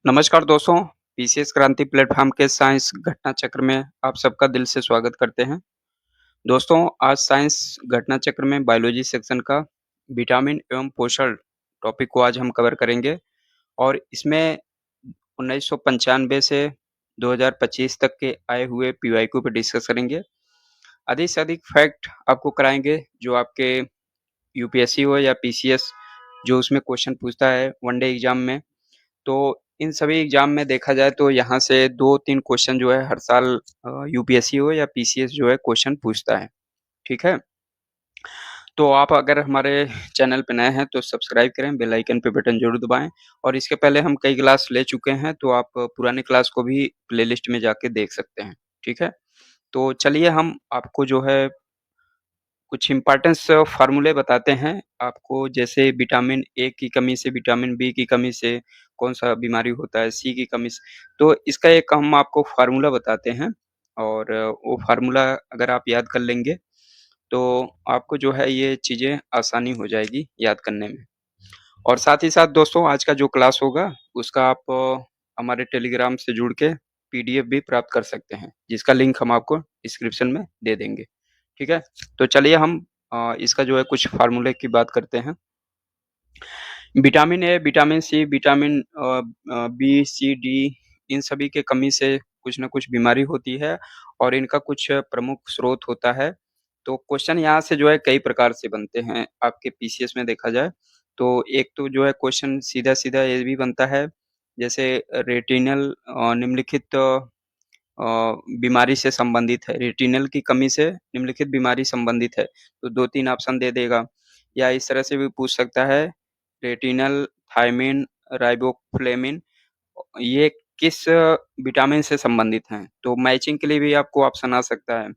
नमस्कार दोस्तों, पीसीएस क्रांति प्लेटफ़ॉर्म के साइंस घटना चक्र में आप सबका दिल से स्वागत करते हैं। दोस्तों, आज साइंस घटना चक्र में बायोलॉजी सेक्शन का विटामिन एवं पोषण टॉपिक को आज हम कवर करेंगे और इसमें 1995 से 2025 तक के आए हुए पीवाईक्यू पे डिस्कस करेंगे। अधिक से अधिक फैक्ट आपको कराएँगे जो आपके यूपीएससी हो या पीसीएस जो उसमें क्वेश्चन पूछता है वन डे एग्ज़ाम में। तो इन सभी एग्ज़ाम में देखा जाए तो यहाँ से 2-3 क्वेश्चन जो है हर साल यूपीएससी हो या पीसीएस जो है क्वेश्चन पूछता है, ठीक है? तो आप अगर हमारे चैनल पे नए हैं तो सब्सक्राइब करें, बेल आइकन पे बटन ज़रूर दबाएँ और इसके पहले हम कई क्लास ले चुके हैं तो आप पुराने क्लास को भी प्लेलिस्ट में जाके देख सकते हैं, ठीक है? तो चलिए हम आपको जो है कुछ इम्पोर्टेंस फ़ॉर्मूले बताते हैं आपको जैसे विटामिन ए की कमी से, विटामिन बी की कमी से कौन-सा बीमारी होता है, सी की कमी से तो इसका एक हम आपको फ़ॉर्मूला बताते हैं और वो फ़ॉर्मूला अगर आप याद कर लेंगे, तो आपको जो है ये चीज़ें आसानी हो जाएगी याद करने में। और साथ ही साथ दोस्तों आज का जो क्लास होगा, उसका आप हमारे टेलीग्राम से जुड़ के पीडीएफ भी प्राप्त कर सकते हैं, जिसका लिंक हम आपको डिस्क्रिप्शन में दे देंगे, ठीक है? तो चलिए हम इसका जो है कुछ फ़ॉर्मूले की बात करते हैं। Vitamin A, vitamin C, vitamin B, C, D इन सभी के कमी से कुछ न कुछ बीमारी होती है और इनका कुछ प्रमुख स्रोत होता है। तो क्वेश्चन यहाँ से जो है कई प्रकार से बनते हैं, आपके पीसीएस में देखा जाए। तो एक तो जो है क्वेश्चन सीधा-सीधा ये भी बनता है, जैसे रेटिनल निम्नलिखित बीमारी से संबंधित है, रेटिनल की कमी से निम्नलिखित बीमारी संबंधित है, तो 2-3 ऑप्शन दे देगा। या इस तरह से भी पूछ सकता है, रेटिनल, थायमिन, राइबोफ्लेविन ये किस विटामिन से संबंधित हैं? तो मैचिंग के लिए भी आपको ऑप्शन आ सकता है।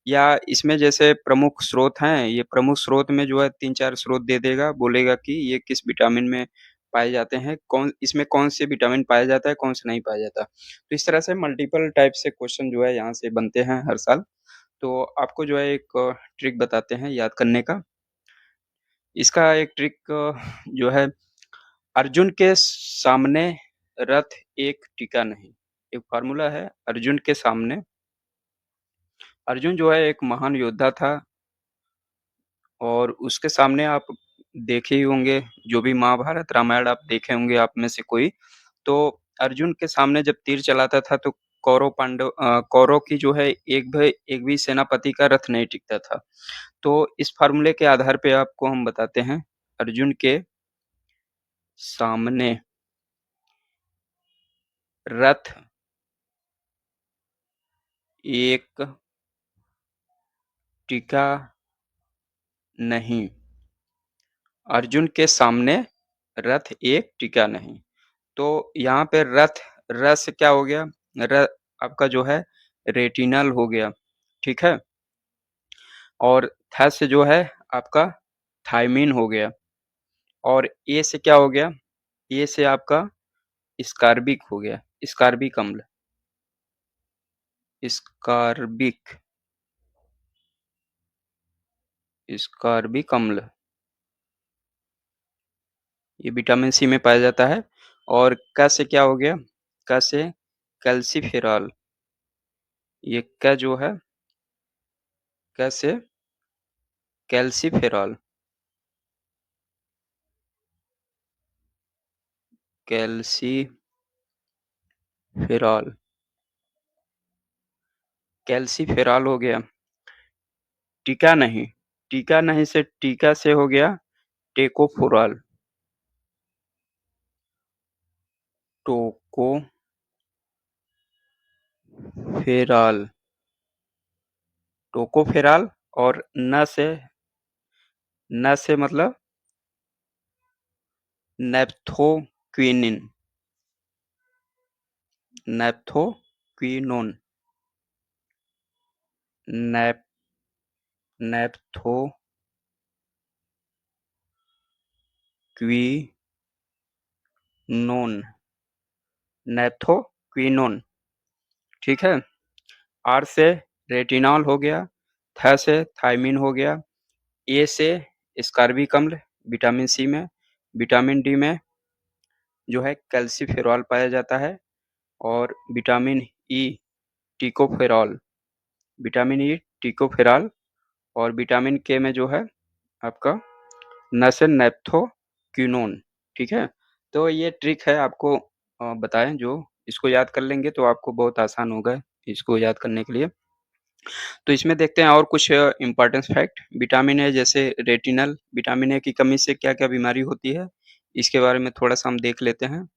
या इसमें जैसे प्रमुख स्रोत हैं, ये प्रमुख स्रोत में जो है 3-4 स्रोत दे देगा, बोलेगा कि ये किस विटामिन में पाए जाते हैं, कौन से विटामिन पाया जाता है, कौन से नहीं पाया जाता। तो इस तरह से मल्टीपल टाइप से क्वेश्चन जो है यहाँ से बनते हैं हर साल। तो आपको जो है एक ट्रिक बताते हैं याद करने का। इसका एक ट्रिक जो है अर्जुन के सामने रथ एक टीका नहीं। एक फ़ॉर्मूला है अर्जुन के सामने अर्जुन जो है एक महान योद्धा था और उसके सामने आप देखे ही होंगे, जो भी महाभारत, रामायण आप देखे होंगे आप में से कोई, तो अर्जुन के सामने जब तीर चलाता था तो कौरव की जो है एक भी सेनापति का रथ नहीं टिकता था। तो इस फ़ॉर्मूले के आधार पे आपको हम बताते हैं, अर्जुन के सामने रथ एक टिका नहीं। अर्जुन के सामने रथ एक टिका नहीं। तो यहाँ पे र से क्या हो गया? र आपका जो है रेटिनल हो गया, ठीक है? और थ से जो है आपका थायमीन हो गया और ए से क्या हो गया? ए से आपका स्कार्बिक हो गया, स्कार्बिक अम्ल, स्कार्बिक स्कार्बिक अम्ल, ये विटामिन सी में पाया जाता है और क से क्या हो गया? क से कैल्सिफेरॉल, ये क जो है क से कैल्सिफेरॉल, कैल्सिफेरॉल, कैल्सिफेरॉल हो गया। टीका नहीं से टीका से हो गया टेकोफोरॉल, टोकोफेरॉल, टोकोफेरॉल और न से मतलब नैप्थोक्विनिन, नैप्थोक्विनोन, नैप नैप्थोक्विनोन, नैप्थोक्विनोन, ठीक है? आर से रेटिनॉल हो गया, थ से थायमीन हो गया, ए से स्कार्बिक अम्ल विटामिन सी में, विटामिन डी में जो है कैल्सिफेरॉल पाया जाता है और विटामिन ई टिकोफेरॉल, विटामिन ई टिकोफेरॉल और विटामिन के में जो है आपका नसेनैप्थोक्विनोन, ठीक है? तो ये ट्रिक है आपको बताएँ जो इसको याद कर लेंगे तो आपको बहुत आसान होगा इसको याद करने के लिए। तो इसमें देखते हैं और कुछ इम्पोर्टेंस फैक्ट विटामिन ए जैसे रेटिनल, विटामिन ए की कमी से क्या-क्या बीमारी होती है, इसके बारे में थोड़ा-सा हम देख लेते हैं।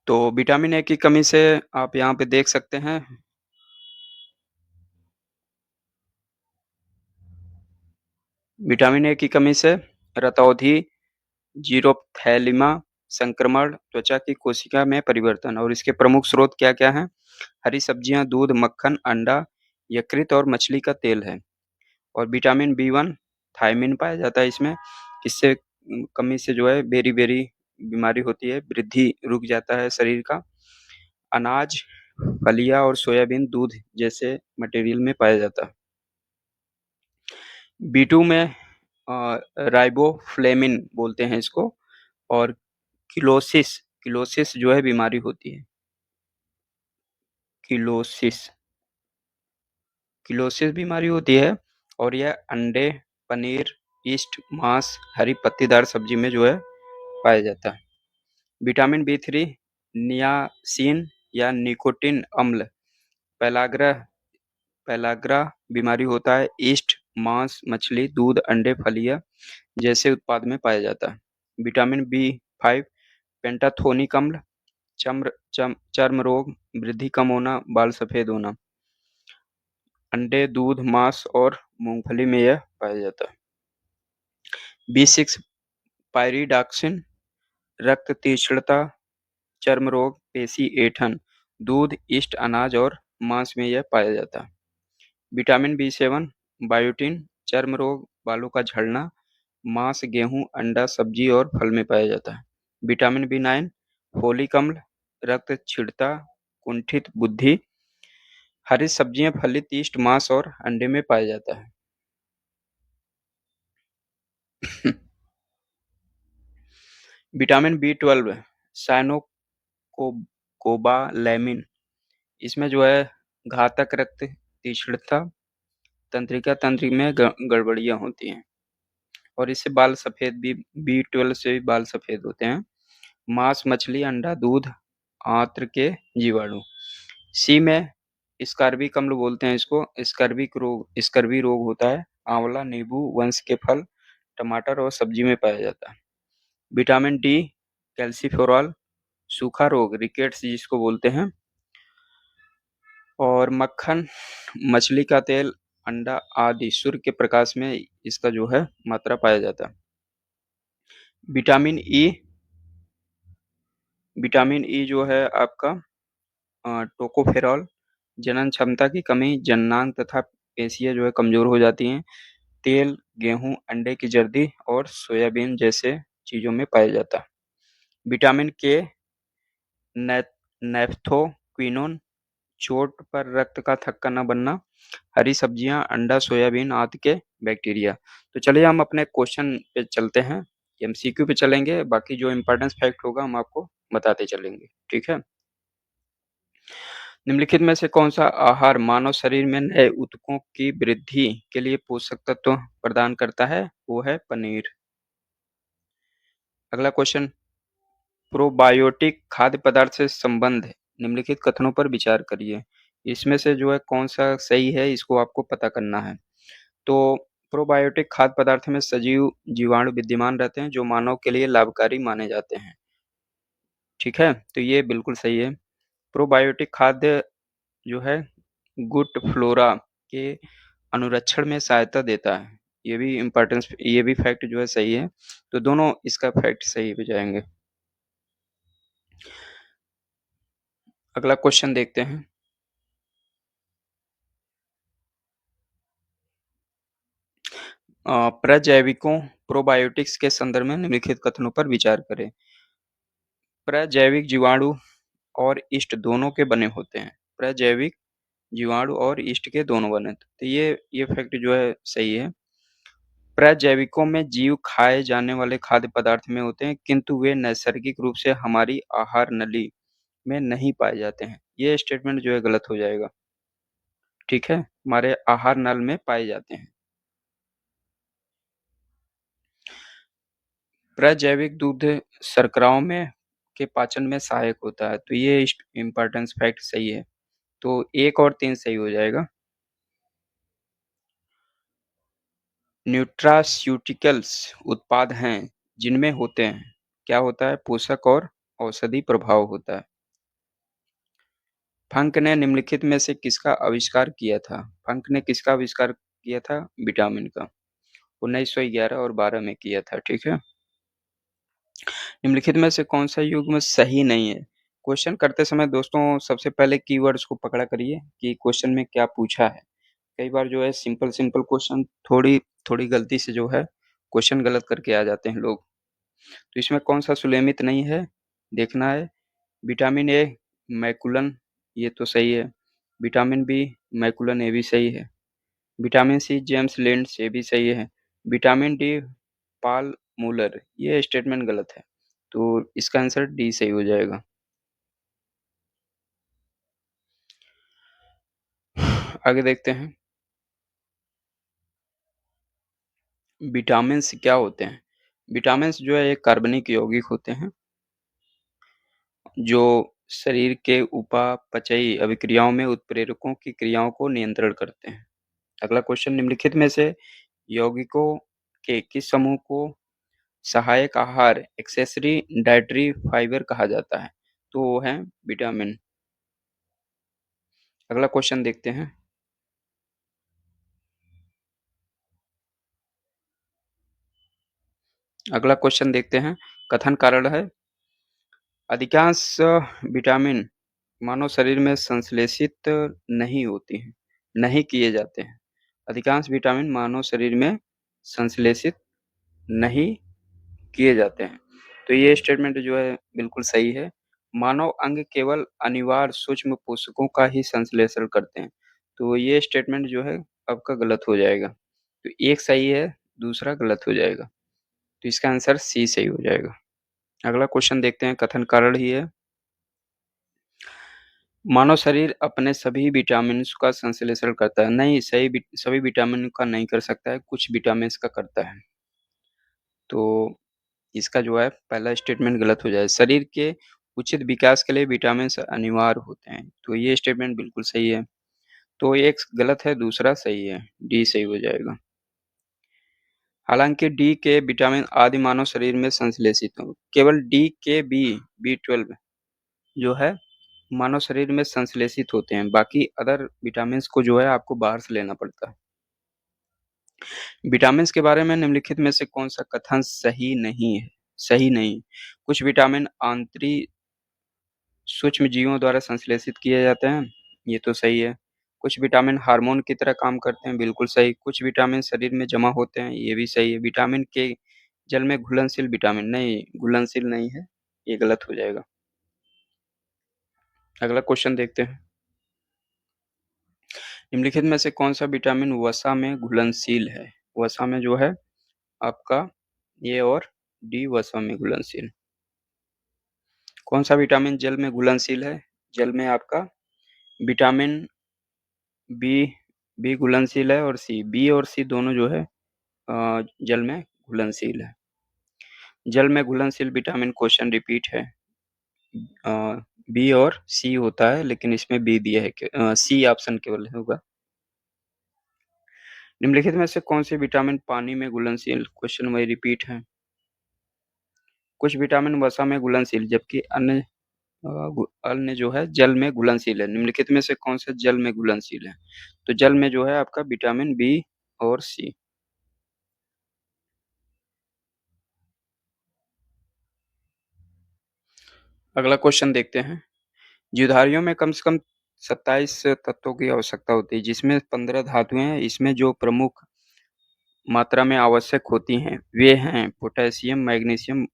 तो विटामिन ए की कमी से आप यहाँ पे देख सकते हैं विटामिन ए की कमी से रतौंधी, जीरोप्थैलिमा संक्रमण, त्वचा की कोशिका में परिवर्तन और इसके प्रमुख स्रोत क्या-क्या हैं? हरी सब्जियाँ, दूध, मक्खन, अंडा, यकृत और मछली का तेल है। और विटामिन बी 1 थायमिन पाया जाता है इसमें, इससे कमी से जो है बेरी-बेरी बीमारी होती है, वृद्धि रुक जाता है शरीर का। अनाज, फलियाँ और सोयाबीन दूध जैसे मटेरियल में पाया जाता है। बी 2 में राइबोफ्लेविन बोलते हैं इसको और किलोसिस किलोसिस जो है बीमारी होती है। किलोसिस किलोसिस बीमारी होती है और यह अंडे, पनीर, यीस्ट, मांस, हरी पत्तीदार सब्जी में जो है पाया जाता है। विटामिन बी 3 नियासिन या निकोटिन अम्ल पेलाग्रा पेलाग्रा बीमारी होता है। यीस्ट, मांस, मछली, दूध, अंडे, फलियां जैसे उत्पाद में पाया जाता है। विटामिन बी 5 पेंटाथोनिक अम्ल चर्म रोग, वृद्धि कम होना, बाल सफेद होना। अंडे, दूध, मांस और मूंगफली में यह पाया जाता है। बी 6 पायरिडॉक्सिन रक्त तीक्ष्णता, चर्म रोग, पेशी ऐंठन, दूध, यीस्ट, अनाज और मांस में यह पाया जाता है। विटामिन बी 7 बायोटिन चर्म रोग, बालों का झड़ना, मांस, गेहूं, अंडा, सब्जी और फल में पाया जाता है। विटामिन बी 9 फोलिक अम्ल, रक्त क्षीणता, कुंठित बुद्धि, हरी सब्जियां, फलित यीस्ट, मांस और अंडे में पाया जाता है। विटामिन बी 12 साइनोकोबालैमिन इसमें जो है घातक रक्त तीक्ष्णता, तंत्रिका तंत्र में गड़बड़ियाँ होती हैं और इससे बाल सफ़ेद भी बी 12 से भी बाल सफ़ेद होते हैं। मांस, मछली, अंडा, दूध, आंत्र के जीवाणु। सी में स्कर्वी अम्ल बोलते हैं इसको, स्कर्वी रोग होता है। आंवला, नींबू वंश के फल, टमाटर और सब्जी में पाया जाता है। विटामिन डी कैल्सिफेरॉल सूखा रोग रिकेट्स जिसको बोलते हैं और मक्खन, मछली का तेल, अंडा आदि सूर्य के प्रकाश में इसका जो है मात्रा पाया जाता है। विटामिन ई जो है आपका टोकोफेरॉल जनन क्षमता की कमी, जननांग तथा पेशियाँ जो है कमजोर हो जाती हैं। तेल, गेहूं, अंडे की जर्दी और सोयाबीन जैसे चीजों में पाया जाता है। विटामिन के नैप्थोक्विनोन चोट पर रक्त का थक्का न बनना, हरी सब्जियां, अंडा, सोयाबीन आदि के बैक्टीरिया। तो चलिए हम अपने क्वेश्चन पे चलते हैं, एमसीक्यू पे चलेंगे, बाकी जो इम्पोर्टेंस फैक्ट होगा हम आपको बताते चलेंगे, ठीक है? निम्नलिखित में से कौन सा आहार मानव शरीर में नए ऊतकों की वृद्धि के लिए पोषक तत्व प्रदान करता है? वो है पनीर। अगला क्वेश्चन प्रोबायोटिक खाद्य पदार्थ से संबंध निम्नलिखित कथनों पर विचार करिए। इसमें से जो है कौन सा सही है इसको आपको पता करना है। तो प्रोबायोटिक खाद्य पदार्थ में सजीव जीवाणु विद्यमान रहते हैं जो मानव के लिए लाभकारी माने जाते हैं। ठीक है, तो ये बिल्कुल सही है। प्रोबायोटिक खाद्य जो है गुड फ्लोरा के अनुरक्षण में सहायता देता है। ये भी फैक्ट जो है सही है। तो दोनों इसका फैक्ट सही हो जाएंगे। अगला क्वेश्चन देखते हैं। प्रजैविकों प्रोबायोटिक्स के संदर्भ में निम्नलिखित कथनों पर विचार करें। प्रजैविक जीवाणु और यीस्ट दोनों के बने होते हैं। प्रजैविक जीवाणु और यीस्ट के दोनों बने। तो ये फैक्ट जो है सही है। प्रजैविकों में जीव खाए जाने वाले खाद्य पदार्थ में होते हैं, किंतु वे नैसर्गिक रूप से हमारी आहार नली में नहीं पाए जाते हैं। ये स्टेटमेंट जो है गलत हो जाएगा, ठीक है? हमारे आहार नल में पाए जाते हैं। प्रजैविक दूध शर्कराओं में के पाचन में सहायक होता है, तो ये इम्पोर्टेंस फैक्ट सही है। तो 1 और 3 सही हो जाएगा। न्यूट्रास्यूटिकल्स उत्पाद हैं जिनमें होते हैं, क्या होता है? पोषक और औषधि प्रभाव होता है। फंक ने निम्नलिखित में से किसका आविष्कार किया था? फंक ने किसका आविष्कार किया था? विटामिन का। 1911 और 12 में किया था, ठीक है? निम्नलिखित में से कौन-सा युग्म सही नहीं है? क्वेश्चन करते समय दोस्तों सबसे पहले कीवर्ड्स को पकड़ा करिए कि क्वेश्चन में क्या पूछा है। कई बार जो है सिंपल क्वेश्चन थोड़ी थोड़ी गलती से जो है क्वेश्चन गलत करके आ जाते हैं लोग। तो इसमें कौन-सा सुलेमित नहीं है, देखना है। विटामिन ए मैकुलन, ये तो सही है। विटामिन बी मैकुलन, ये भी सही है। विटामिन सी जेम्स लिंड्स, ये भी सही है। विटामिन डी पॉल मूलर, ये स्टेटमेंट गलत है। तो इसका आंसर डी सही हो जाएगा। आगे देखते हैं। विटामिन्स क्या होते हैं? विटामिन्स जो है एक कार्बनिक यौगिक होते हैं, जो शरीर के उपापचयी अभिक्रियाओं में उत्प्रेरकों की क्रियाओं को नियंत्रण करते हैं। अगला क्वेश्चन, निम्नलिखित में से यौगिकों के किस समूह को सहायक आहार एक्सेसरी डाइटरी फाइबर कहा जाता है? तो वो है विटामिन। अगला क्वेश्चन देखते हैं। अगला क्वेश्चन देखते हैं। कथन कारण है, अधिकांश विटामिन मानव शरीर में संश्लेषित नहीं होती हैं, नहीं किए जाते हैं। अधिकांश विटामिन मानव शरीर में संश्लेषित नहीं किए जाते हैं। तो ये स्टेटमेंट जो है बिल्कुल सही है। मानव अंग केवल अनिवार्य सूक्ष्म पोषकों का ही संश्लेषण करते हैं। तो ये स्टेटमेंट जो है आपका गलत हो जाएगा। तो एक सही है, दूसरा गलत हो जाएगा। तो इसका आंसर सी सही हो जाएगा। अगला क्वेश्चन देखते हैं, कथन कारण ही है। मानव शरीर अपने सभी विटामिन्स का संश्लेषण करता है। नहीं, सभी विटामिन का नहीं कर सकता है, कुछ विटामिन्स का करता है। तो इसका जो है पहला स्टेटमेंट गलत हो जाए। शरीर के उचित विकास के लिए विटामिन्स अनिवार्य होते हैं। तो ये स्टेटमेंट बिल्कुल सही है। तो एक गलत है, दूसरा सही है। डी सही हो जाएगा। हालाँकि डी के विटामिन आदि मानव शरीर में संश्लेषित हों। केवल डी के बी12 जो है मानव शरीर में संश्लेषित होते हैं। बाकी अदर विटामिन्स को जो है आपको बाहर से लेना पड़ता है। विटामिन्स के बारे में निम्नलिखित में से कौन-सा कथन सही नहीं है? सही नहीं। कुछ विटामिन आंतरिक सूक्ष्मजीवों द्वारा संश्लेषित किए जाते हैं, ये तो सही है। कुछ विटामिन हार्मोन की तरह काम करते हैं, बिल्कुल सही। कुछ विटामिन शरीर में जमा होते हैं, ये भी सही है। विटामिन के जल में घुलनशील विटामिन नहीं, घुलनशील नहीं है, ये गलत हो जाएगा। अगला क्वेश्चन देखते हैं। निम्नलिखित में से कौन-सा विटामिन वसा में घुलनशील है? वसा में जो है आपका ए और डी वसा में घुलनशील। कौन-सा विटामिन जल में घुलनशील है? जल में आपका विटामिन बी बी घुलनशील है और सी। बी और सी दोनों जो है जल में घुलनशील है। जल में घुलनशील विटामिन क्वेश्चन रिपीट है। अ, बी और सी होता है लेकिन इसमें बी दिया है सी ऑप्शन केवल होगा। निम्नलिखित में से कौन-सी विटामिन पानी में घुलनशील? क्वेश्चन वही रिपीट है। कुछ विटामिन वसा में घुलनशील जबकि अन्य जो है जल में घुलनशील है। निम्नलिखित में से कौन सा जल में घुलनशील है? तो जल में जो है आपका विटामिन बी और सी। अगला क्वेश्चन देखते हैं। जीवधारियों में कम से कम 27 तत्वों की आवश्यकता होती है, जिसमें 15 धातुएँ हैं। इसमें जो प्रमुख मात्रा में आवश्यक होती हैं, वे हैं potassium, magnesium,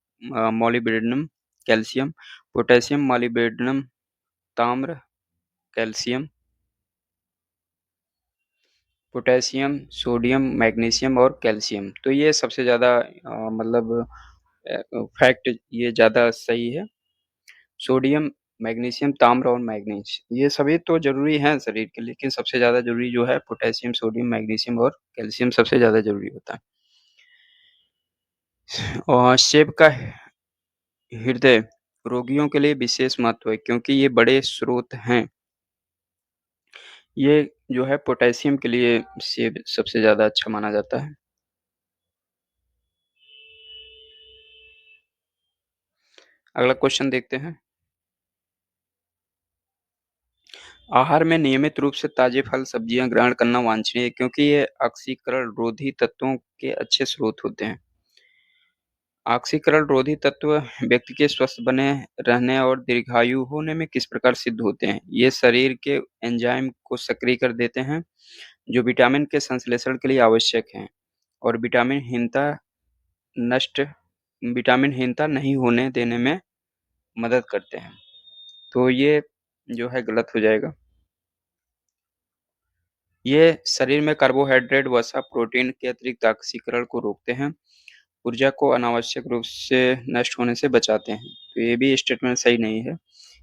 molybdenum, calcium. Potassium, molybdenum, ताम्र, कैल्शियम। पोटेशियम, सोडियम, मैग्नीशियम और कैल्शियम। तो ये सबसे ज़्यादा मतलब फैक्ट ये ज़्यादा सही है। सोडियम, मैग्नीशियम, ताम्र और मैंगनीज ये सभी तो ज़रूरी हैं शरीर के लिए, लेकिन सबसे ज़्यादा ज़रूरी जो है पोटेशियम, सोडियम, मैग्नीशियम और कैल्शियम सबसे ज़्यादा ज़रूरी होता है। और सेब का हृदय रोगियों के लिए विशेष महत्व है क्योंकि ये बड़े स्रोत हैं। ये जो है पोटेशियम के लिए सेब सबसे ज़्यादा अच्छा माना जाता है। अगला क्वेश्चन देखते हैं। आहार में नियमित रूप से ताजे फल, सब्जियाँ ग्रहण करना वांछनीय है क्योंकि ये ऑक्सीकरण रोधी तत्वों के अच्छे स्रोत होते हैं। ऑक्सीकरण रोधी तत्व व्यक्ति के स्वस्थ बने रहने और दीर्घायु होने में किस प्रकार सिद्ध होते हैं? ये शरीर के एंजाइम को सक्रिय कर देते हैं, जो विटामिन के संश्लेषण के लिए आवश्यक हैं और नष्ट विटामिनहीनता नहीं होने देने में मदद करते हैं। तो ये जो है गलत हो जाएगा। ये शरीर में कार्बोहाइड्रेट, वसा, प्रोटीन के अतिरिक्त ऑक्सीकरण को रोकते हैं, ऊर्जा को अनावश्यक रूप से नष्ट होने से बचाते हैं। तो ये भी स्टेटमेंट सही नहीं है।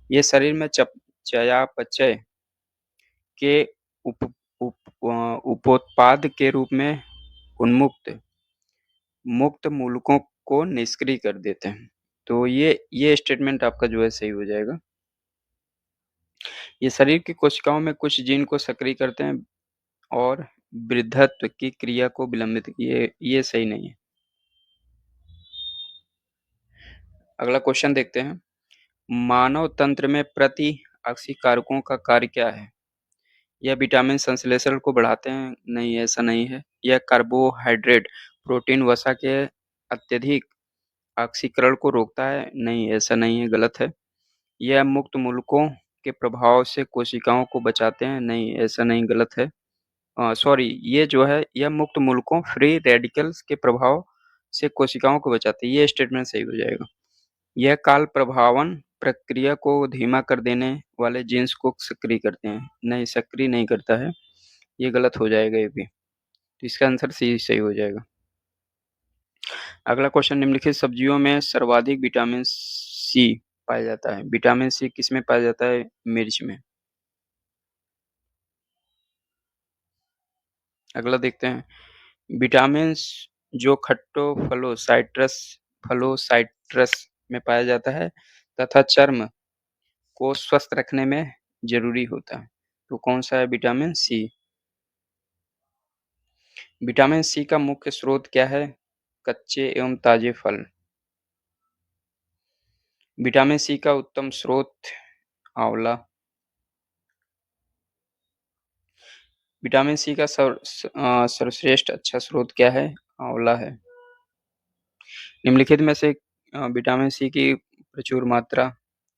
ये शरीर में चयापचय के उप उप उपोत्पाद के रूप में उन्मुक्त मुक्त मूलकों को निष्क्रिय कर देते हैं। तो ये स्टेटमेंट आपका जो है सही हो जाएगा। ये शरीर की कोशिकाओं में कुछ जीन को सक्रिय करते हैं और वृद्धत्व की क्रिया को विलंबित ये सही नहीं है। अगला क्वेश्चन देखते हैं। मानव तंत्र में प्रतिऑक्सी कारकों का कार्य क्या है? यह विटामिन संश्लेषण को बढ़ाते हैं? नहीं, ऐसा नहीं है। यह कार्बोहाइड्रेट, प्रोटीन, वसा के अत्यधिक ऑक्सीकरण को रोकता है? नहीं, ऐसा नहीं है, गलत है। यह मुक्त मूलकों के प्रभाव से कोशिकाओं को बचाते हैं? नहीं, ऐसा नहीं, गलत है। सॉरी, ये जो है यह मुक्त मूलकों फ्री रेडिकल्स के प्रभाव से कोशिकाओं को बचाते हैं। ये स्टेटमेंट सही हो जाएगा। यह काल प्रभावन प्रक्रिया को धीमा कर देने वाले जीन्स को सक्रिय करते हैं। नहीं, सक्रिय नहीं करता है। ये गलत हो जाएगा ये भी। तो इसका आंसर सी सही हो जाएगा। अगला क्वेश्चन निम्नलिखित सब्जियों में सर्वाधिक विटामिन सी पाया जाता है। विटामिन सी किसमें पाया जाता है? मिर्च में। अगला देखते हैं। विटामिन्स जो खट्टो फलों साइट्रस में पाया जाता है तथा चर्म को स्वस्थ रखने में ज़रूरी होता है। तो कौन-सा है? Vitamin C. विटामिन सी का मुख्य स्रोत क्या है? कच्चे एवं ताज़े फल। विटामिन सी का उत्तम स्रोत आंवला। विटामिन सी का सर्वश्रेष्ठ अच्छा स्रोत क्या है? आंवला है। निम्नलिखित में से विटामिन सी की प्रचुर मात्रा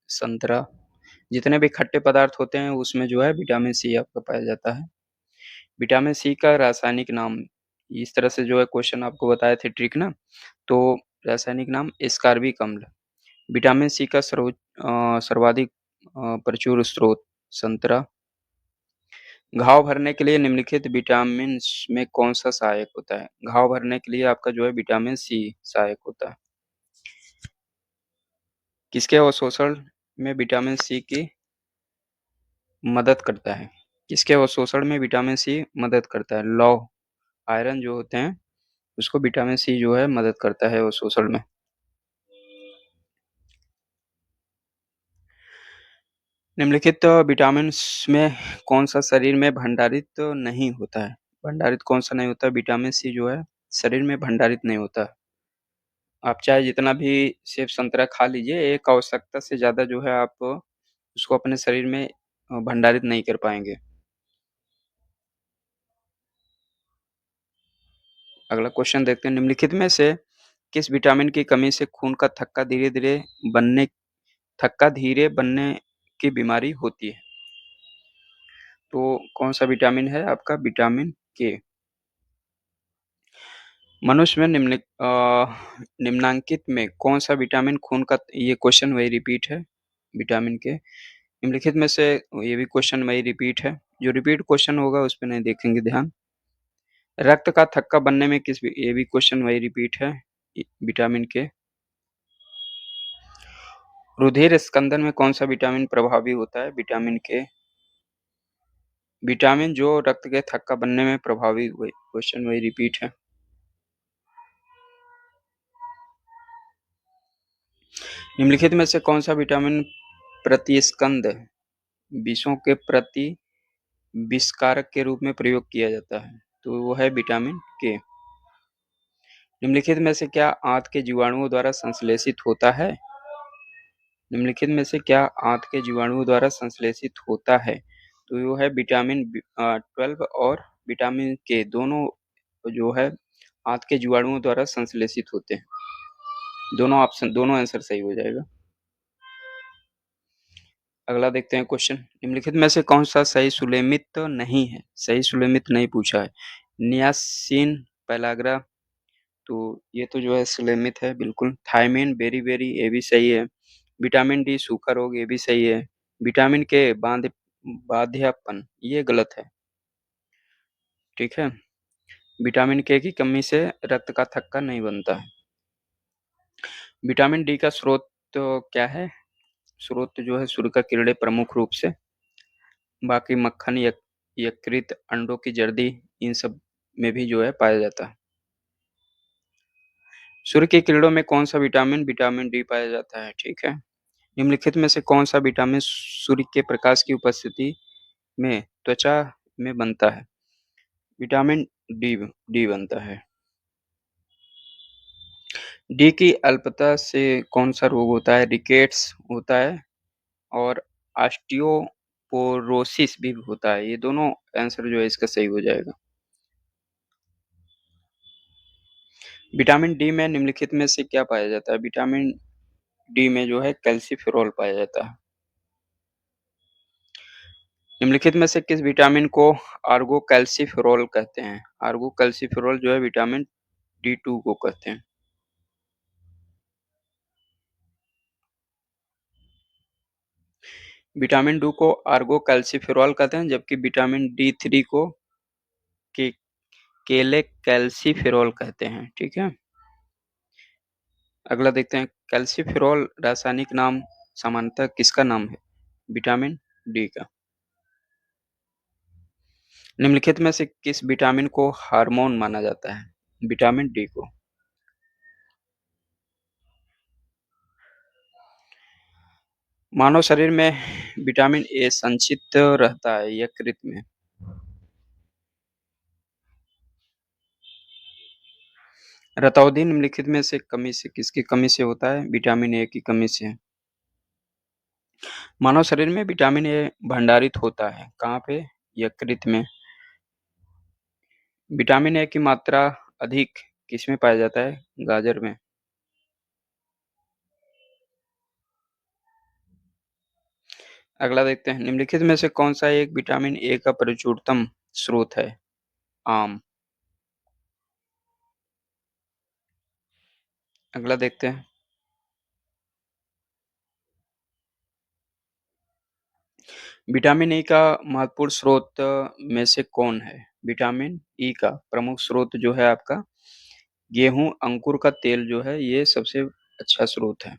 संतरा। जितने भी खट्टे पदार्थ होते हैं उसमें जो है विटामिन सी आपका पाया जाता है। विटामिन सी का रासायनिक नाम, इस तरह से जो है क्वेश्चन आपको बताए थे ट्रिक ना, तो रासायनिक नाम एस्कॉर्बिक अम्ल। विटामिन सी का सर्वाधिक प्रचुर स्रोत संतरा। घाव भरने के लिए निम्नलिखित विटामिन्स में कौन-सा सहायक होता है? घाव भरने के लिए आपका जो है विटामिन सी सहायक होता है। किसके अवशोषण में विटामिन सी की मदद करता है? किसके अवशोषण में विटामिन सी मदद करता है? लौह, आयरन जो होते हैं, उसको विटामिन सी जो है मदद करता है अवशोषण में। निम्नलिखित विटामिन्स में कौन-सा शरीर में भंडारित नहीं होता है? भंडारित कौन-सा नहीं होता है? विटामिन सी जो है शरीर में भंडारित नहीं होता है। आप चाहे जितना भी सेब संतरा खा लीजिए, एक आवश्यकता से ज़्यादा जो है आप उसको अपने शरीर में भंडारित नहीं कर पाएँगे। अगला क्वेश्चन देखते हैं। निम्नलिखित में से किस विटामिन की कमी से खून का बनने थक्का धीरे बनने की बीमारी होती है? तो कौन-सा विटामिन है आपका? विटामिन के। मनुष्य में निम्नांकित में कौन-सा विटामिन खून का ये क्वेश्चन वही रिपीट है, विटामिन के। निम्नलिखित में से ये भी क्वेश्चन वही रिपीट है। जो रिपीट क्वेश्चन होगा उस पे नहीं देखेंगे ध्यान। रक्त का थक्का बनने में ये भी क्वेश्चन वही रिपीट है, विटामिन के। रुधिर स्कंदन में कौन सा विटामिन प्रभावी होता है? विटामिन के। विटामिन जो रक्त के थक्का बनने में प्रभावी हुए, क्वेश्चन वही रिपीट है। निम्नलिखित में से कौन सा विटामिन प्रतिस्कंद विषों के प्रति विषकारक के रूप में प्रयोग किया जाता है? तो वो है विटामिन के। निम्नलिखित में से क्या आंत के जीवाणुओं द्वारा संश्लेषित होता है? निम्नलिखित में से क्या आंत के जीवाणुओं द्वारा संश्लेषित होता है? तो वो है विटामिन 12 और विटामिन के, दोनों जो है आंत के जीवाणुओं द्वारा संश्लेषित होते हैं। दोनों आंसर सही हो जाएगा। अगला देखते हैं क्वेश्चन। निम्नलिखित में से कौन सा सही सुलेमित नहीं है? सही सुलेमित नहीं पूछा है। नियासिन, पेलाग्रा, तो ये तो जो है सुलेमित है बिल्कुल। थायमिन, बेरी ये भी सही है। विटामिन डी सूखा रोग ये भी सही है। विटामिन के बाध्यपन ये गलत है। ठीक है। विटामिन के की कमी से रक्त का थक्का नहीं बनता है। विटामिन डी का स्रोत तो क्या है? स्रोत जो है सूर्य का किरणें प्रमुख रूप से, बाकी मक्खन, यकृत, अंडों की जर्दी, इन सब में भी जो है पाया जाता है। सूर्य की किरणों में कौन सा विटामिन डी पाया जाता है? ठीक है। निम्नलिखित में से कौन सा विटामिन सूर्य के प्रकाश की उपस्थिति में त्वचा में बनता है? विटामिन डी बनता है। डी की अल्पता से कौन सा रोग होता है? रिकेट्स होता है और ऑस्टियोपोरोसिस भी होता है। ये दोनों आंसर जो है इसका सही हो जाएगा। विटामिन डी में निम्नलिखित में से क्या पाया जाता है? विटामिन डी में जो है कैल्सीफेरॉल पाया जाता है। निम्नलिखित में से किस विटामिन को आर्गोकैल्सीफेरॉल कहते हैं? आर्गोकैल्सीफेरॉल जो है विटामिन डी2 को कहते हैं। विटामिन डी को आर्गोकैल्सीफेरॉल कहते हैं, जबकि विटामिन डी3 को के केलेकैल्सीफेरॉल कहते हैं। ठीक है। अगला देखते हैं। कैल्सीफेरॉल रासायनिक नाम सामान्यतः किसका नाम है? विटामिन डी का। निम्नलिखित में से किस विटामिन को हार्मोन माना जाता है? विटामिन डी को। मानव शरीर में विटामिन ए संचित रहता है यकृत में। रतौंधी निम्नलिखित में से किसकी कमी से होता है? विटामिन ए की कमी से। मानव शरीर में विटामिन ए भंडारित होता है कहाँ पे? यकृत में। विटामिन ए की मात्रा अधिक किसमें पाया जाता है? गाजर में। अगला देखते हैं। निम्नलिखित में से कौन सा एक विटामिन ए का प्रचुरतम स्रोत है? आम। अगला देखते हैं। विटामिन ई का महत्वपूर्ण स्रोत में से कौन है? विटामिन ई का प्रमुख स्रोत जो है आपका गेहूं अंकुर का तेल जो है ये सबसे अच्छा स्रोत है।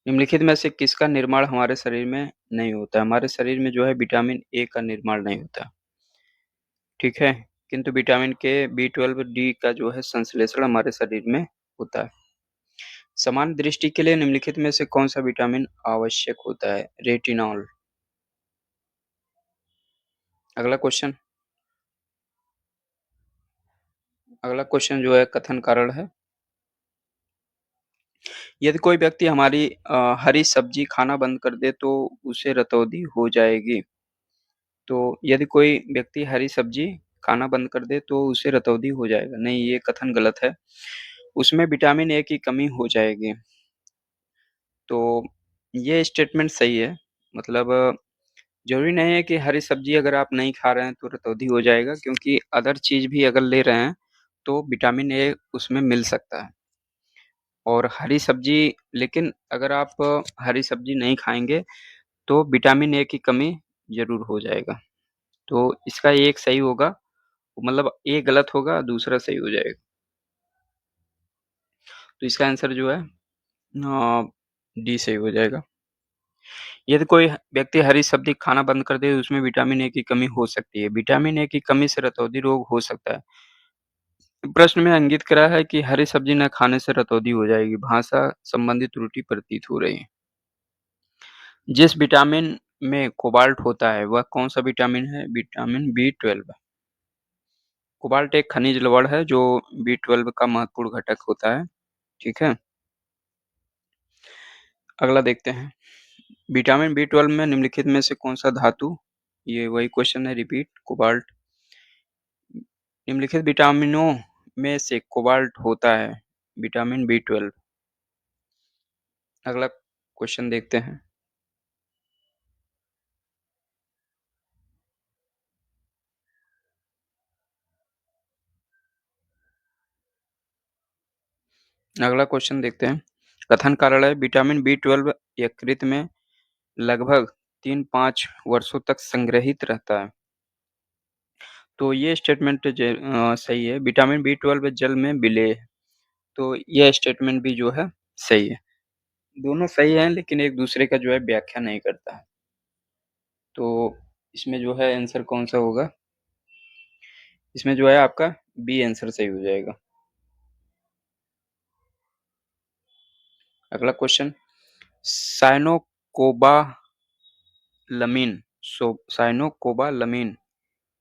निम्नलिखित में से किसका निर्माण हमारे शरीर में नहीं होता? हमारे शरीर में जो है विटामिन ए का निर्माण नहीं होता। ठीक है। किंतु विटामिन के, बी12, डी का जो है संश्लेषण हमारे शरीर में होता है। समान दृष्टि के लिए निम्नलिखित में से कौन सा विटामिन आवश्यक होता है? रेटिनॉल। अगला क्वेश्चन जो है कथन कारण है। यदि कोई व्यक्ति हमारी हरी सब्जी खाना बंद कर दे तो उसे रतौंधी हो जाएगी। तो यदि कोई व्यक्ति हरी सब्जी खाना बंद कर दे तो उसे रतौंधी हो जाएगा। नहीं, ये कथन गलत है। उसमें विटामिन ए की कमी हो जाएगी। तो ये स्टेटमेंट सही है। मतलब ज़रूरी नहीं है कि हरी सब्ज़ी अगर आप नहीं खा रहे हैं तो रतौंधी हो जाएगा, क्योंकि अदर चीज़ भी अगर ले रहे हैं तो विटामिन ए उसमें मिल सकता है। और हरी सब्ज़ी, लेकिन अगर आप हरी सब्ज़ी नहीं खाएँगे तो विटामिन ए की कमी ज़रूर हो जाएगा। तो इसका ये एक सही होगा मतलब ए गलत होगा, दूसरा सही हो जाएगा। तो इसका आंसर जो है डी सही हो जाएगा। यदि कोई व्यक्ति हरी सब्ज़ी खाना बंद कर दे, तो उसमें विटामिन ए की कमी हो सकती है। विटामिन ए की कमी से रतौंधी रोग हो सकता है। प्रश्न में इंगित करा है कि हरी सब्ज़ी न खाने से रतौंधी हो जाएगी। भाषा संबंधी त्रुटि प्रतीत हो रही है। जिस विटामिन में कोबाल्ट होता है, वह कौन-सा विटामिन है? Vitamin B12. कोबाल्ट एक खनिज लवण है जो बी12 का महत्वपूर्ण घटक होता है, ठीक है? अगला देखते हैं। विटामिन बी12 में निम्नलिखित में से कौन-सा धातु, ये वही क्वेश्चन है रिपीट, कोबाल्ट। निम्नलिखित विटामिनों में से कोबाल्ट होता है, विटामिन बी12। अगला क्वेश्चन देखते हैं। अगला क्वेश्चन देखते हैं। कथन कार्यालय विटामिन बी12 यकृत में लगभग 3-5 वर्षों तक संग्रहित रहता है। तो ये स्टेटमेंट सही है। विटामिन बी12 जल में विलेय है। तो ये स्टेटमेंट भी जो है सही है। दोनों सही हैं लेकिन एक दूसरे का जो है व्याख्या नहीं करता है। तो इसमें जो है आंसर कौन-सा होगा? इसमें जो है आपका बी आंसर सही हो जाएगा। अगला क्वेश्चन साइनोकोबालामिन साइनोकोबालामिन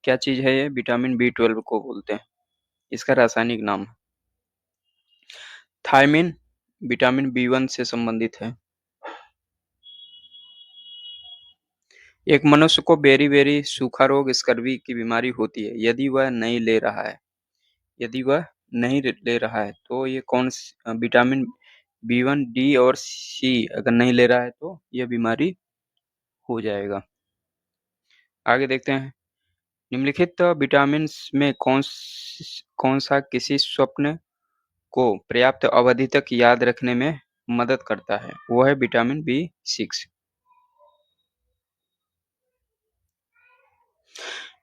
क्या चीज़ है ये? विटामिन बी12 को बोलते हैं। इसका रासायनिक नाम है। थायमिन विटामिन बी1 से संबंधित है। एक मनुष्य को बेरी-बेरी सूखा रोग स्कर्वी की बीमारी होती है, यदि वह नहीं ले रहा है। यदि वह नहीं ले रहा है तो ये विटामिन बी1, डी और सी अगर नहीं ले रहा है तो ये बीमारी हो जाएगा। आगे देखते हैं। निम्नलिखित विटामिन्स में कौन-सा किसी स्वप्न को पर्याप्त अवधि तक याद रखने में मदद करता है? वो है विटामिन बी6।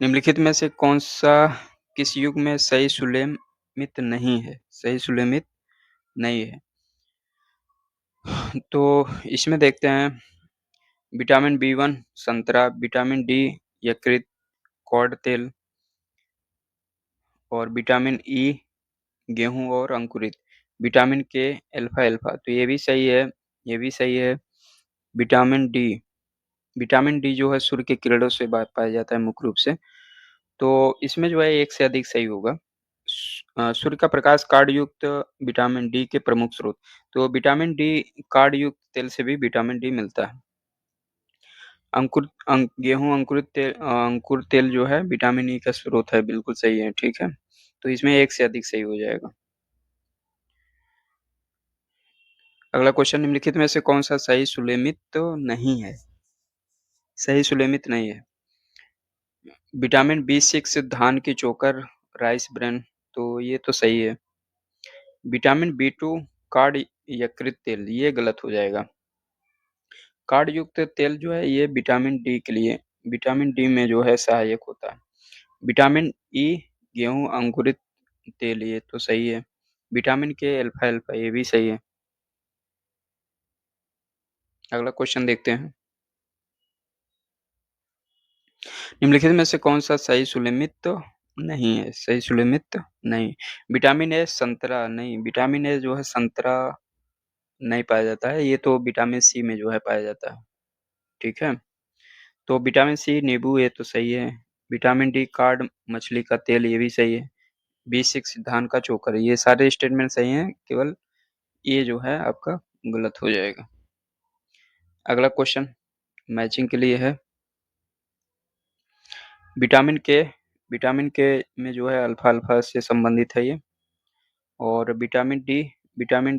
निम्नलिखित में से कौन-सा किस युग में सही सुलेमित नहीं है? सही सुलेमित नहीं है। तो इसमें देखते हैं विटामिन बी1 संतरा, विटामिन डी यकृत, कॉड तेल और विटामिन ई गेहूँ और अंकुरित, विटामिन के अल्फ़ा-अल्फ़ा तो ये भी सही है, ये भी सही है। विटामिन डी जो है सूर्य की किरणों से पाया जाता है मुख्य रूप से, तो इसमें जो है एक से अधिक सही होगा। सूर्य का प्रकाश कार्ड युक्त विटामिन डी के प्रमुख स्रोत, तो विटामिन डी कार्ड युक्त तेल से भी विटामिन डी मिलता है। गेहूँ अंकुर तेल जो है विटामिन ई का स्रोत है, बिल्कुल सही है, ठीक है? तो इसमें एक से अधिक सही हो जाएगा। अगला क्वेश्चन निम्नलिखित में से कौन-सा सही सुलेमित तो नहीं है? सही सुलेमित नहीं है। विटामिन बी6 धान की चोकर, राइस ब्रेन तो ये तो सही है। विटामिन बी2 कार्ड यकृत तेल ये गलत हो जाएगा। कार्ड युक्त तेल जो है ये विटामिन डी में जो है सहायक होता है। विटामिन ई गेहूँ अंकुरित तेल ये तो सही है। विटामिन के अल्फ़ा-अल्फ़ा ये भी सही है। अगला क्वेश्चन देखते हैं। निम्नलिखित में से कौन-सा सही सुलेमित तो नहीं है? सही सुलेमित नहीं। विटामिन ए संतरा नहीं, विटामिन ए जो है संतरा नहीं पाया जाता है, ये तो विटामिन सी में जो है पाया जाता है, ठीक है? तो विटामिन सी नींबू ये तो सही है। विटामिन डी कार्ड मछली का तेल ये भी सही है। बी6 धान का चोकर ये सारे स्टेटमेंट सही हैं, केवल ये जो है आपका गलत हो जाएगा। अगला क्वेश्चन मैचिंग के लिए है। विटामिन के विटामिन के में जो है अल्फ़ा-अल्फ़ा से संबंधित है ये और विटामिन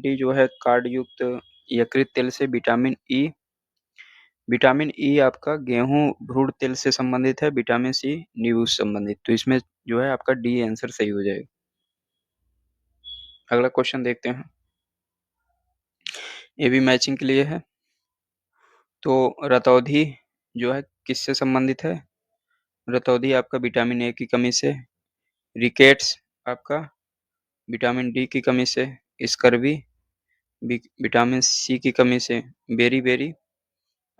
डी जो है कार्ड युक्त यकृत तेल से विटामिन ई आपका गेहूँ भ्रूण तेल से संबंधित है, विटामिन सी नींबू से संबंधित। तो इसमें जो है आपका डी आंसर सही हो जाएगा। अगला क्वेश्चन देखते हैं। ये भी मैचिंग के लिए है। तो रतौंधी जो है किससे संबंधित है? रतौंधी आपका विटामिन ए की कमी से रिकेट्स आपका विटामिन डी की कमी से, स्कर्वी विटामिन सी की कमी से, बेरी-बेरी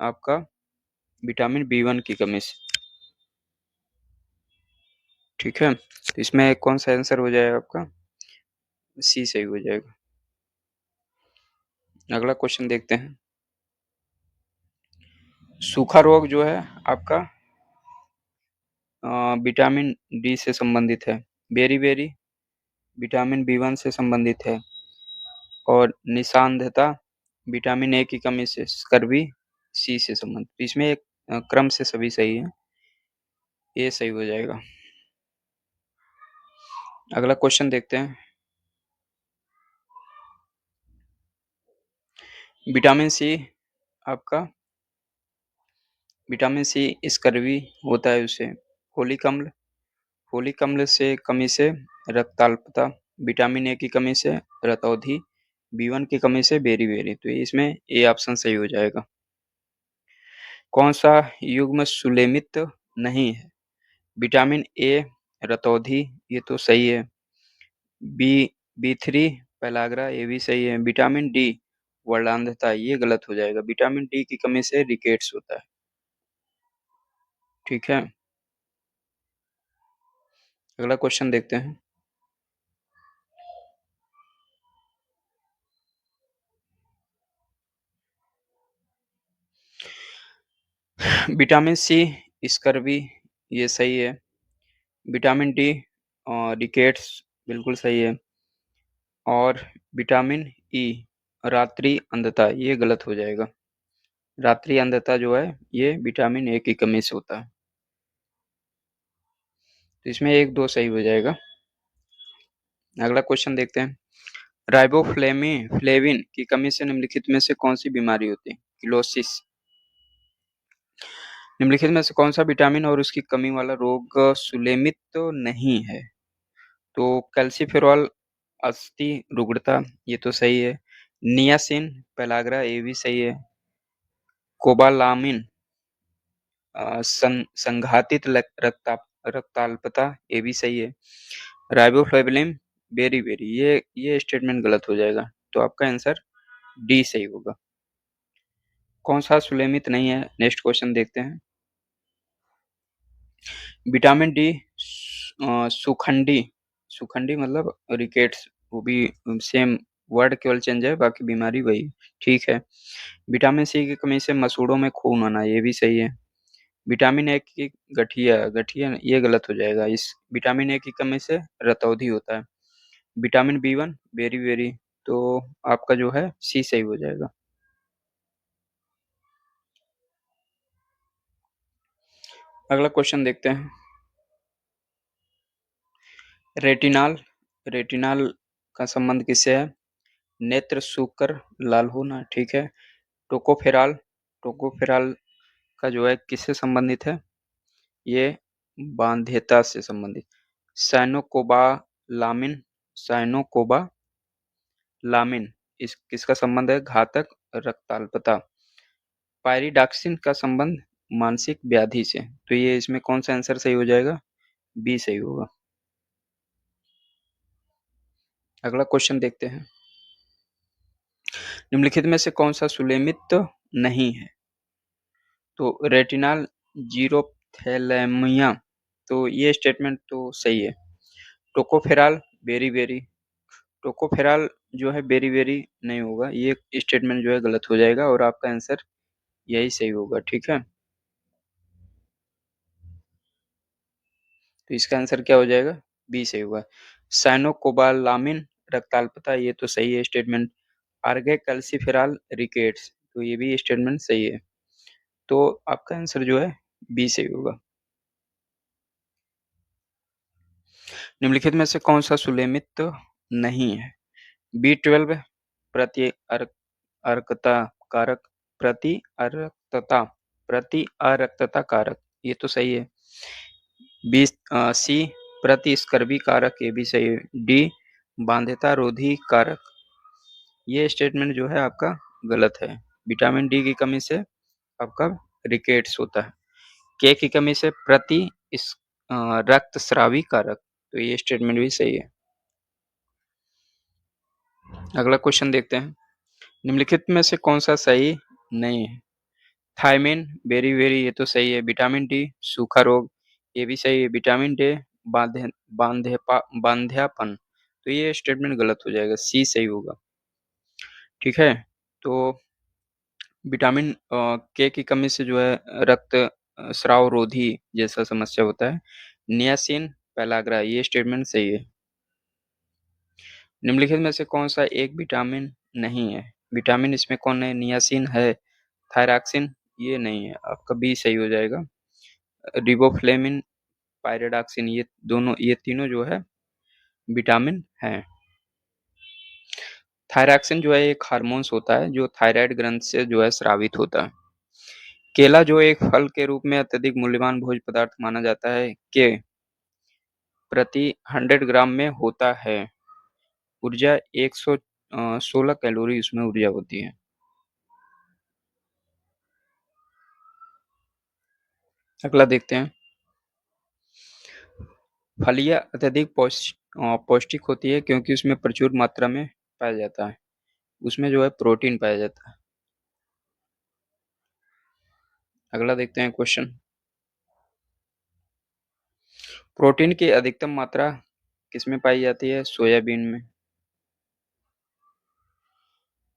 आपका विटामिन बी1 की कमी से। ठीक है? तो इसमें कौन-सा आंसर हो जाएगा आपका? सी सही हो जाएगा। अगला क्वेश्चन देखते हैं। सूखा रोग जो है आपका विटामिन डी से संबंधित है। बेरी-बेरी विटामिन बी1 से संबंधित है और निशानदेहता विटामिन ए की कमी से, स्कर्वी सी से संबंधित। इसमें एक क्रम से सभी सही है। ए सही हो जाएगा। अगला क्वेश्चन देखते हैं। विटामिन सी आपका विटामिन सी स्कर्वी होता है उसे। फोलिक अम्ल से कमी से रक्ताल्पता, विटामिन ए की कमी से रतौंधी, बी1 की कमी से बेरी-बेरी। तो इसमें ए ऑप्शन सही हो जाएगा। कौन-सा युग्म सुलेमित नहीं है? विटामिन ए, रतौंधी ये तो सही है। बी बी3 पेलाग्रा ये भी सही है। विटामिन डी वर्णांधता ये गलत हो जाएगा। विटामिन डी की कमी से रिकेट्स होता है। ठीक है? अगला क्वेश्चन देखते हैं। विटामिन सी, स्कर्वी ये सही है। विटामिन डी रिकेट्स बिल्कुल सही है और विटामिन ई रात्रि अंधता ये गलत हो जाएगा। रात्रि अंधता जो है ये विटामिन ए की कमी से होता है। तो इसमें 1-2 सही हो जाएगा। अगला क्वेश्चन देखते हैं। फ्लेविन की कमी से निम्नलिखित में से कौन सी बीमारी होती है? किलोसिस। निम्नलिखित में से कौन सा विटामिन और उसकी कमी वाला रोग सुलेमित तो नहीं है? तो कैल्सिफेरॉल अस्थि रुग्णता ये तो सही है। नियासिन पेलाग्रा ये भी सही है। कोबालामिन संघातित रक्ताल्पता ये भी सही है। राइबोफ्लेविन बेरी-बेरी ये स्टेटमेंट गलत हो जाएगा। तो आपका आंसर डी सही होगा। कौन-सा सुलेमित नहीं है? नेक्स्ट क्वेश्चन देखते हैं। विटामिन डी सुखंडी मतलब रिकेट्स वो भी सेम वर्ड केवल चेंज है, बाकी बीमारी वही। ठीक है। विटामिन सी की कमी से मसूड़ों में खून आना ये भी सही है। विटामिन ए की गठिया ये गलत हो जाएगा। इस विटामिन ए की कमी से रतौंधी होता है। विटामिन बी1 बेरी-बेरी तो आपका जो है सी सही हो जाएगा। अगला क्वेश्चन देखते हैं। रेटिनॉल का संबंध किससे है? नेत्र सूख कर लाल होना। ठीक है। टोकोफेरॉल का जो है किससे संबंधित है? ये बांध्यता से संबंधित। साइनोकोबालामिन इस किसका संबंध है? घातक रक्ताल्पता। पायरिडॉक्सिन का संबंध मानसिक व्याधि से। तो ये इसमें कौन सा आंसर सही हो जाएगा? बी सही होगा। अगला क्वेश्चन देखते हैं। निम्नलिखित में से कौन सा सुलेमित नहीं है? तो रेटिनल जीरोप्थेलैमिया तो ये स्टेटमेंट तो सही है। टोकोफेरॉल बेरी-बेरी टोकोफेरॉल जो है बेरी-बेरी नहीं होगा। ये स्टेटमेंट जो है गलत हो जाएगा और आपका आंसर यही सही होगा। ठीक है। तो इसका आंसर क्या हो जाएगा? बी सही होगा। साइनोकोबालामिन रक्ताल्पता ये तो सही है स्टेटमेंट। आर्गे कैल्सिफेरॉल रिकेट्स तो ये भी स्टेटमेंट सही है। तो आपका आंसर जो है बी सही होगा। निम्नलिखित में से कौन सा सुलेमित नहीं है? बी12 प्रति अर्कता कारक प्रति अरक्तता कारक ये तो सही है। सी प्रतिस्कर्वी कारक ये भी सही है। डी बाध्यता रोधी कारक ये स्टेटमेंट जो है आपका गलत है। विटामिन डी की कमी से आपका रिकेट्स होता है। के की कमी से रक्तस्रावी कारक तो ये स्टेटमेंट भी सही है। अगला क्वेश्चन देखते हैं, निम्नलिखित में से कौन सा सही नहीं है? थायमिन, बेरी-बेरी ये तो सही है। विटामिन डी, सूखा रोग, ये भी सही है। विटामिन डे, बांध्यापन, तो ये स्टेटमेंट गलत हो जाएगा, सी सही होगा। ठीक है, तो विटामिन के की कमी से जो है रक्त स्राव रोधी जैसा समस्या होता है। नियासिन, पेलाग्रा, ये स्टेटमेंट सही है। निम्नलिखित में से कौन सा एक विटामिन नहीं है? विटामिन इसमें कौन है? नियासिन है, थायरॉक्सिन ये नहीं है, आपका बी सही हो जाएगा। रिबोफ्लेविन, पायरिडॉक्सिन, ये तीनों जो है विटामिन हैं। थायरॉक्सिन जो है एक हार्मोन्स होता है जो थायराइड ग्रंथि से जो है स्रावित होता है। केला जो एक फल के रूप में अत्यधिक मूल्यवान भोज्य पदार्थ माना जाता है के प्रति 100 ग्राम में होता है। ऊर्जा 116 कैलोरी उसमें ऊर्जा होती है। अगला देखते हैं, फलियां अत्यधिक पौष्टिक होती है क्योंकि उसमें प्रचुर मात्रा में पाया जाता है, उसमें जो है प्रोटीन पाया जाता है। अगला देखते हैं क्वेश्चन, प्रोटीन की अधिकतम मात्रा किसमें पाई जाती है? सोयाबीन में।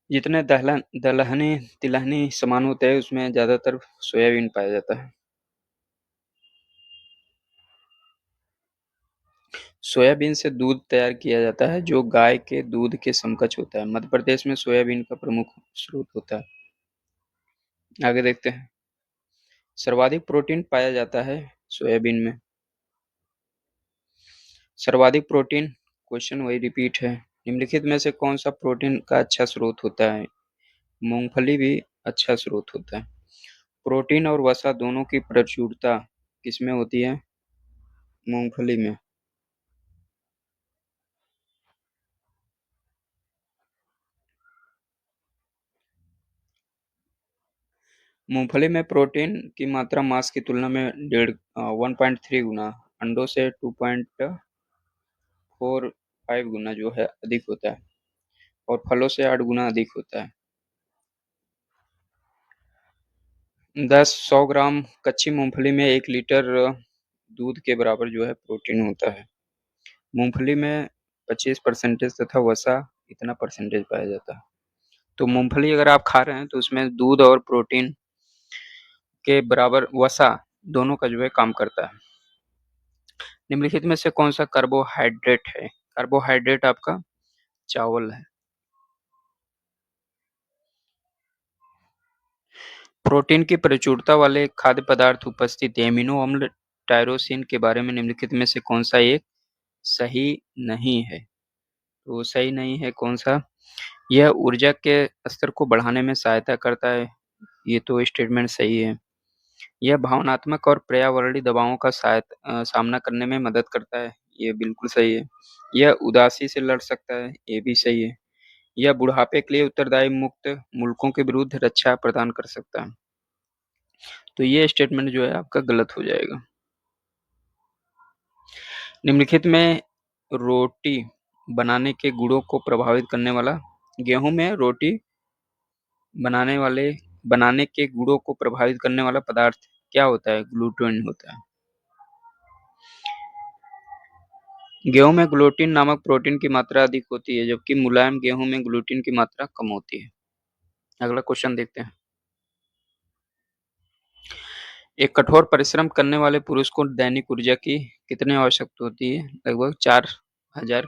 जितने दलहनी तिलहनी सामान होते हैं उसमें ज्यादातर सोयाबीन पाया जाता है। सोयाबीन से दूध तैयार किया जाता है जो गाय के दूध के समकक्ष होता है। मध्य प्रदेश में सोयाबीन का प्रमुख स्रोत होता है। आगे देखते हैं, सर्वाधिक प्रोटीन पाया जाता है सोयाबीन में। सर्वाधिक प्रोटीन, क्वेश्चन वही रिपीट है। निम्नलिखित में से कौन सा प्रोटीन का अच्छा स्रोत होता है? मूंगफली भी अच्छा स्रोत होता है। प्रोटीन और वसा दोनों की प्रचुरता किसमें होती है? मूंगफली में। मूंगफली में प्रोटीन की मात्रा मांस की तुलना में 1.3 गुना, अंडों से 2.45 गुना जो है अधिक होता है और फलों से 8 गुना अधिक होता है। 100 ग्राम कच्ची मूंगफली में 1 लीटर दूध के बराबर जो है प्रोटीन होता है। मूंगफली में 25% तथा वसा इतना परसेंटेज पाया जाता है। तो मूंगफली अगर आप खा रहे हैं तो उसमें दूध और प्रोटीन के बराबर वसा दोनों का जो है काम करता है। निम्नलिखित में से कौन सा कार्बोहाइड्रेट है? कार्बोहाइड्रेट आपका चावल है। प्रोटीन की प्रचुरता वाले खाद्य पदार्थ उपस्थित एमिनो अम्ल टायरोसिन के बारे में निम्नलिखित में से कौन सा एक सही नहीं है? तो सही नहीं है कौन सा? यह ऊर्जा के स्तर को बढ़ाने में सहायता करता है, ये तो स्टेटमेंट सही है। यह भावनात्मक और पर्यावरणीय दबावों का सामना करने में मदद करता है, ये बिल्कुल सही है। यह उदासी से लड़ सकता है, ये भी सही है। यह बुढ़ापे के लिए उत्तरदायी मुक्त मुल्कों के विरुद्ध रक्षा प्रदान कर सकता है। तो ये स्टेटमेंट जो है आपका गलत हो जाएगा। निम्नलिखित में रोटी बनाने के गुणों को प्रभावित करने वाला, गेहूं में रोटी बनाने के गुणों को प्रभावित करने वाला पदार्थ क्या होता है? ग्लूटेन होता है। गेहूं में ग्लूटीन नामक प्रोटीन की मात्रा अधिक होती है जबकि मुलायम गेहूं में ग्लूटीन की मात्रा कम होती है। अगला क्वेश्चन देखते हैं, एक कठोर परिश्रम करने वाले पुरुष को दैनिक ऊर्जा की कितनी आवश्यकता होती है? लगभग 4000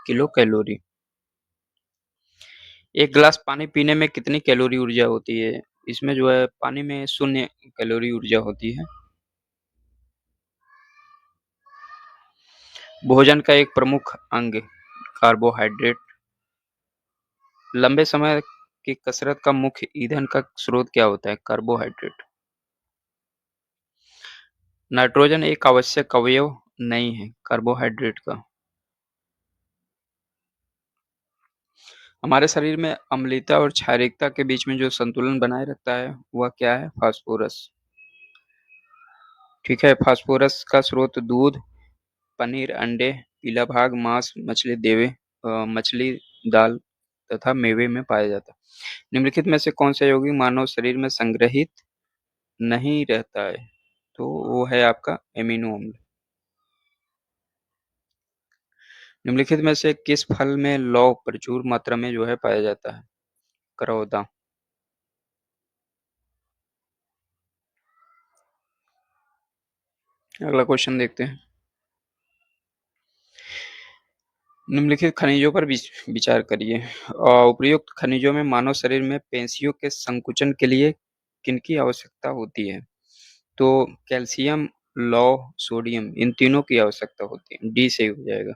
किलो कैलोरी। एक गिलास पानी पीने में कितनी कैलोरी ऊर्जा होती है? इसमें जो है पानी में 0 कैलोरी ऊर्जा होती है। भोजन का एक प्रमुख अंग कार्बोहाइड्रेट। लंबे समय की कसरत का मुख्य ईंधन का स्रोत क्या होता है? कार्बोहाइड्रेट। नाइट्रोजन एक आवश्यक अवयव नहीं है कार्बोहाइड्रेट का। हमारे शरीर में अम्लता और क्षारीयता के बीच में जो संतुलन बनाए रखता है वह क्या है? फास्फोरस। ठीक है, फास्फोरस का स्रोत दूध, पनीर, अंडे, पीला भाग मांस, मछली, मछली, दाल तथा मेवे में पाया जाता है। निम्नलिखित में से कौन सा यौगिक मानव शरीर में संग्रहित नहीं रहता है? तो वो है आपका एमिनो अम्ल। निम्नलिखित में से किस फल में लौह प्रचुर मात्रा में जो है पाया जाता है? करौदा। अगला क्वेश्चन देखते हैं। निम्नलिखित खनिजों पर विचार करिए। उपयुक्त खनिजों में मानव शरीर में पेशियों के संकुचन के लिए किनकी आवश्यकता होती है? तो कैल्शियम, लौह, सोडियम इन तीनों की आवश्यकता होती है। डी सही हो जाएगा।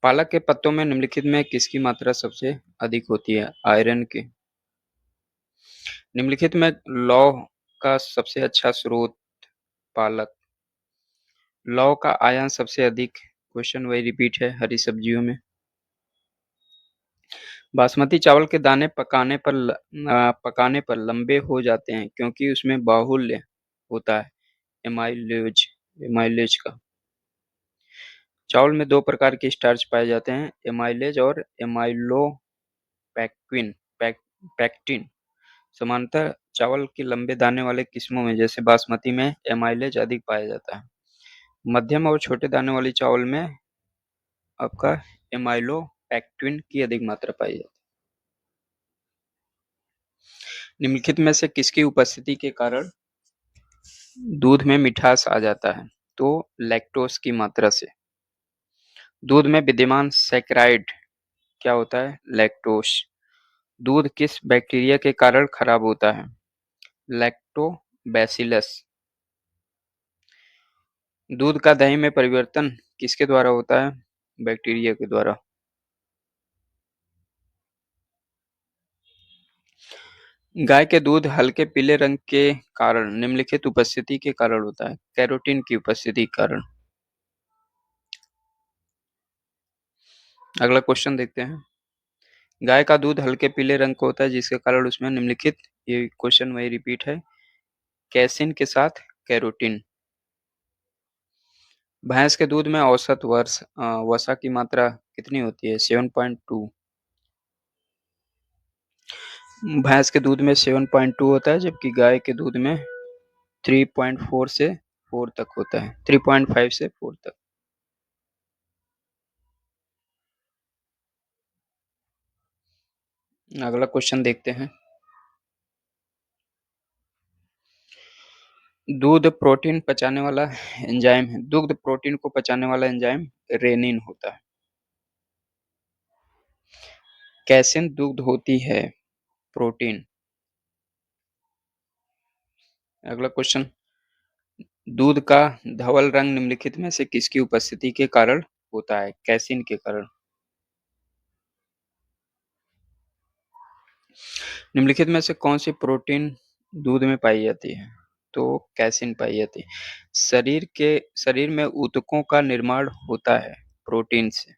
पालक के पत्तों में निम्नलिखित में किसकी मात्रा सबसे अधिक होती है? आयरन की। निम्नलिखित में लौह का सबसे अच्छा स्रोत? पालक। लौह का आयन सबसे अधिक, क्वेश्चन वही रिपीट है, हरी सब्जियों में। बासमती चावल के दाने पकाने पर लंबे हो जाते हैं क्योंकि उसमें बाहुल्य होता है एमाइलेज एमाइलेज का। चावल में दो प्रकार के स्टार्च पाए जाते हैं, एमाइलेज और एमाइलोपेक्टिन पैक्टिन। समानतः चावल की लंबे दाने वाले किस्मों में जैसे बासमती में एमाइलेज अधिक पाया जाता है। मध्यम और छोटे दाने वाली चावल में आपका एमाइलोपेक्टिन की अधिक मात्रा पाई जाती है। निम्नलिखित में से किसकी उपस्थिति के कारण दूध में मिठास आ जाता है? तो लैक्टोज की मात्रा से। दूध में विद्यमान सैकराइड क्या होता है? लैक्टोज। दूध किस बैक्टीरिया के कारण खराब होता है? लैक्टोबैसिलस। दूध का दही में परिवर्तन किसके द्वारा होता है? बैक्टीरिया के द्वारा। गाय के दूध हल्के पीले रंग के कारण निम्नलिखित उपस्थिति के कारण होता है? कैरोटीन की उपस्थिति के कारण। अगला क्वेश्चन देखते हैं। गाय का दूध हल्के पीले रंग का होता है जिसके कारण उसमें निम्नलिखित, ये क्वेश्चन वही रिपीट है, कैसिन के साथ कैरोटीन। भैंस के दूध में औसत वसा की मात्रा कितनी होती है? 7.2। भैंस के दूध में 7.2 होता है जबकि गाय के दूध में 3.4 से 4 तक होता है, 3.5 से 4 तक। अगला क्वेश्चन देखते हैं। दूध प्रोटीन पचाने वाला एंजाइम है। दुग्ध प्रोटीन को पचाने वाला एंजाइम रेनिन होता है। कैसिन दुग्ध होती है प्रोटीन। अगला क्वेश्चन। दूध का धवल रंग निम्नलिखित में से किसकी उपस्थिति के कारण होता है? कैसिन के कारण। निम्नलिखित में से कौन सी प्रोटीन दूध में पाई जाती है? तो कैसिन पाई जाती है। शरीर में ऊतकों का निर्माण होता है प्रोटीन से।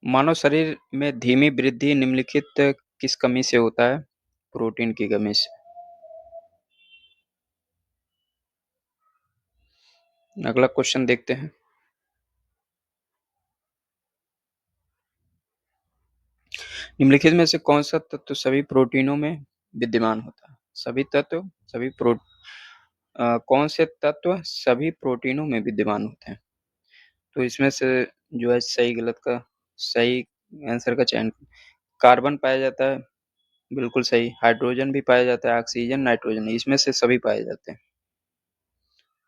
मानव शरीर में धीमी वृद्धि निम्नलिखित किस कमी से होता है? प्रोटीन की कमी से। अगला क्वेश्चन देखते हैं। निम्नलिखित में से कौन सा तत्व सभी प्रोटीनों में विद्यमान होता है? सभी तत्व सभी प्रो कौन से तत्व सभी प्रोटीनों में विद्यमान होते हैं? तो इसमें से जो है सही गलत का सही आंसर का चयन। कार्बन पाया जाता है, बिल्कुल सही। हाइड्रोजन भी पाया जाता है, ऑक्सीजन, नाइट्रोजन, इसमें से सभी पाए जाते हैं।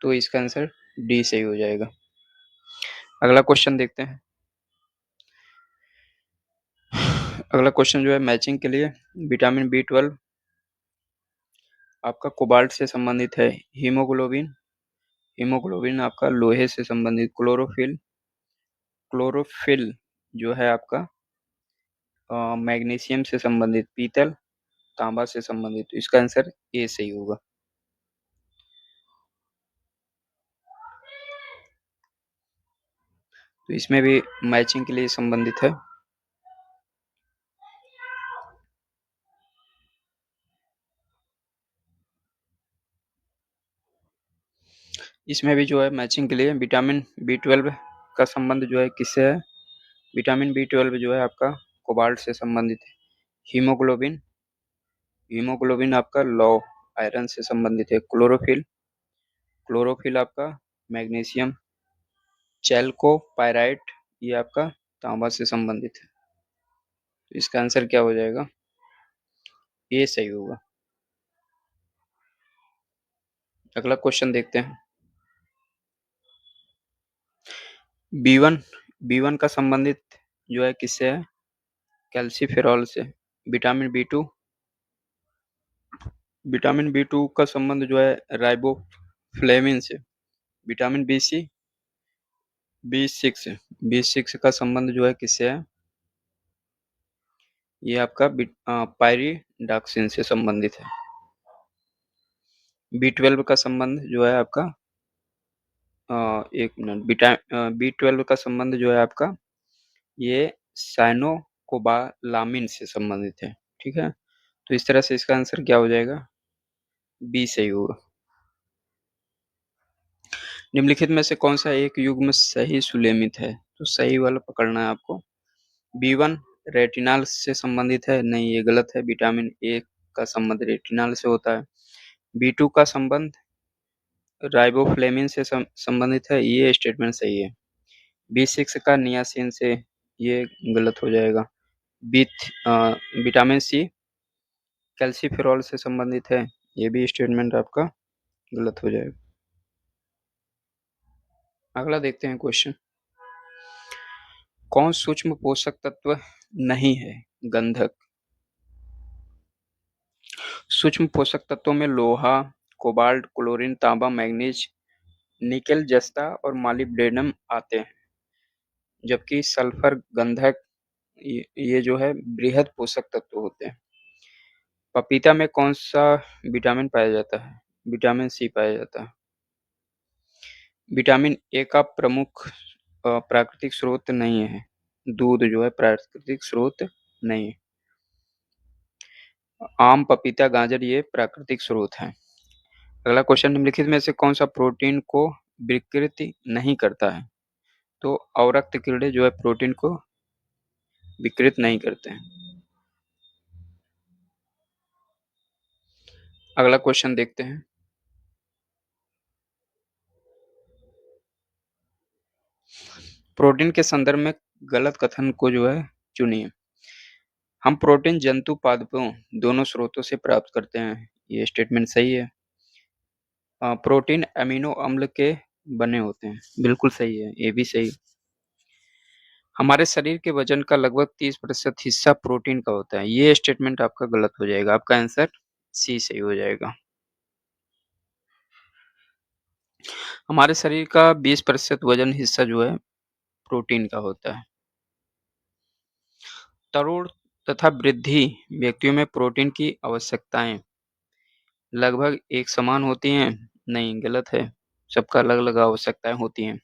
तो इसका आंसर डी सही हो जाएगा। अगला क्वेश्चन देखते हैं। अगला क्वेश्चन जो है मैचिंग के लिए, विटामिन B12 आपका कोबाल्ट से संबंधित है। हीमोग्लोबिन हीमोग्लोबिन आपका लोहे से संबंधित। क्लोरोफिल जो है आपका मैग्नीशियम से संबंधित। पीतल तांबा से संबंधित। तो इसका आंसर ए सही होगा। तो इसमें भी मैचिंग के लिए संबंधित है। इसमें भी जो है मैचिंग के लिए विटामिन B12 का संबंध जो है किससे है? विटामिन B12 जो है आपका कोबाल्ट से संबंधित है। हीमोग्लोबिन हीमोग्लोबिन आपका लौ आयरन से संबंधित है। क्लोरोफिल क्लोरोफिल आपका मैग्नीशियम। चैल्कोपाइराइट ये आपका तांबा से संबंधित है। तो इसका आंसर क्या हो जाएगा? ये सही होगा। अगला क्वेश्चन देखते हैं। B1 B1 का संबंधित जो है किससे है? कैल्सीफेरॉल से। विटामिन B2 का संबंध जो है राइबोफ्लेविन से। विटामिन B6 का संबंध जो है किससे है? ये आपका पायरिडॉक्सिन से संबंधित है। B12 का संबंध जो है आपका एक मिनट B12 का संबंध जो है आपका ये साइनोकोबालामिन से संबंधित है। ठीक है, तो इस तरह से इसका आंसर क्या हो जाएगा? बी सही होगा। निम्नलिखित में से कौन सा एक युग्म सही सुलेमित है? तो सही वाला पकड़ना है आपको। B1 रेटिनॉल से संबंधित है, नहीं ये गलत है। विटामिन ए का संबंध रेटिनॉल से होता है। B2 का संबंध राइबोफ्लेविन से संबंधित है, ये स्टेटमेंट सही है। B6 का नियासिन से, ये गलत हो जाएगा। विटामिन सी कैल्सीफेरॉल से संबंधित है, ये भी स्टेटमेंट आपका गलत हो जाएगा। अगला देखते हैं क्वेश्चन। कौन सूक्ष्म पोषक तत्व नहीं है? गंधक। सूक्ष्म पोषक तत्वों में लोहा, कोबाल्ट, क्लोरीन, तांबा, मैग्नीज, निकेल, जस्ता और मॉलिब्डेनम आते हैं, जबकि सल्फर, गंधक ये जो है बृहद पोषक तत्व होते हैं। पपीता में कौन सा विटामिन पाया जाता है? विटामिन सी पाया जाता है। विटामिन ए का प्रमुख प्राकृतिक स्रोत नहीं है। दूध जो है प्राकृतिक स्रोत नहीं है। आम, पपीता, गाजर ये प्राकृतिक स्रोत हैं। अगला क्वेश्चन। निम्नलिखित में से कौन सा प्रोटीन को विकृति नहीं करता है? तो अवरक्त कीड़े जो है प्रोटीन को विकृत नहीं करते हैं। अगला क्वेश्चन देखते हैं। प्रोटीन के संदर्भ में गलत कथन को जो है चुनिए। हम प्रोटीन जंतु पादपों दोनों स्रोतों से प्राप्त करते हैं, ये स्टेटमेंट सही है। प्रोटीन अमीनो अम्ल के बने होते हैं, बिल्कुल सही है, ये भी सही। हमारे शरीर के वजन का लगभग 30% हिस्सा प्रोटीन का होता है, ये स्टेटमेंट आपका गलत हो जाएगा। आपका आंसर सी सही हो जाएगा। हमारे शरीर का 20% वजन हिस्सा जो है प्रोटीन का होता है। तरुण तथा वृद्धि व्यक्तियों में प्रोटीन की आवश्यकताएं लगभग एक समान होती हैं, नहीं गलत है, सबका अलग अलग आवश्यकताएं होती हैं।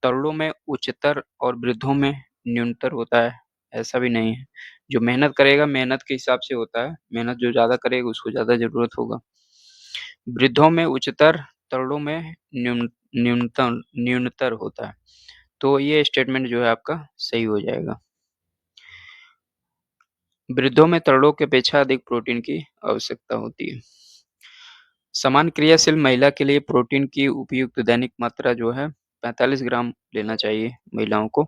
तरुणों में उच्चतर और वृद्धों में न्यूनतर होता है, ऐसा भी नहीं है। जो मेहनत करेगा मेहनत के हिसाब से होता है, मेहनत जो ज्यादा करेगा उसको ज्यादा जरूरत होगा। वृद्धों में उच्चतर, तरुणों में न्यूनतम न्यूनतर होता है, तो ये स्टेटमेंट जो है आपका सही हो जाएगा। वृद्धों में तरुणों की अपेक्षा अधिक प्रोटीन की आवश्यकता होती है। समान क्रियाशील महिला के लिए प्रोटीन की उपयुक्त दैनिक मात्रा जो है 45 ग्राम लेना चाहिए महिलाओं को।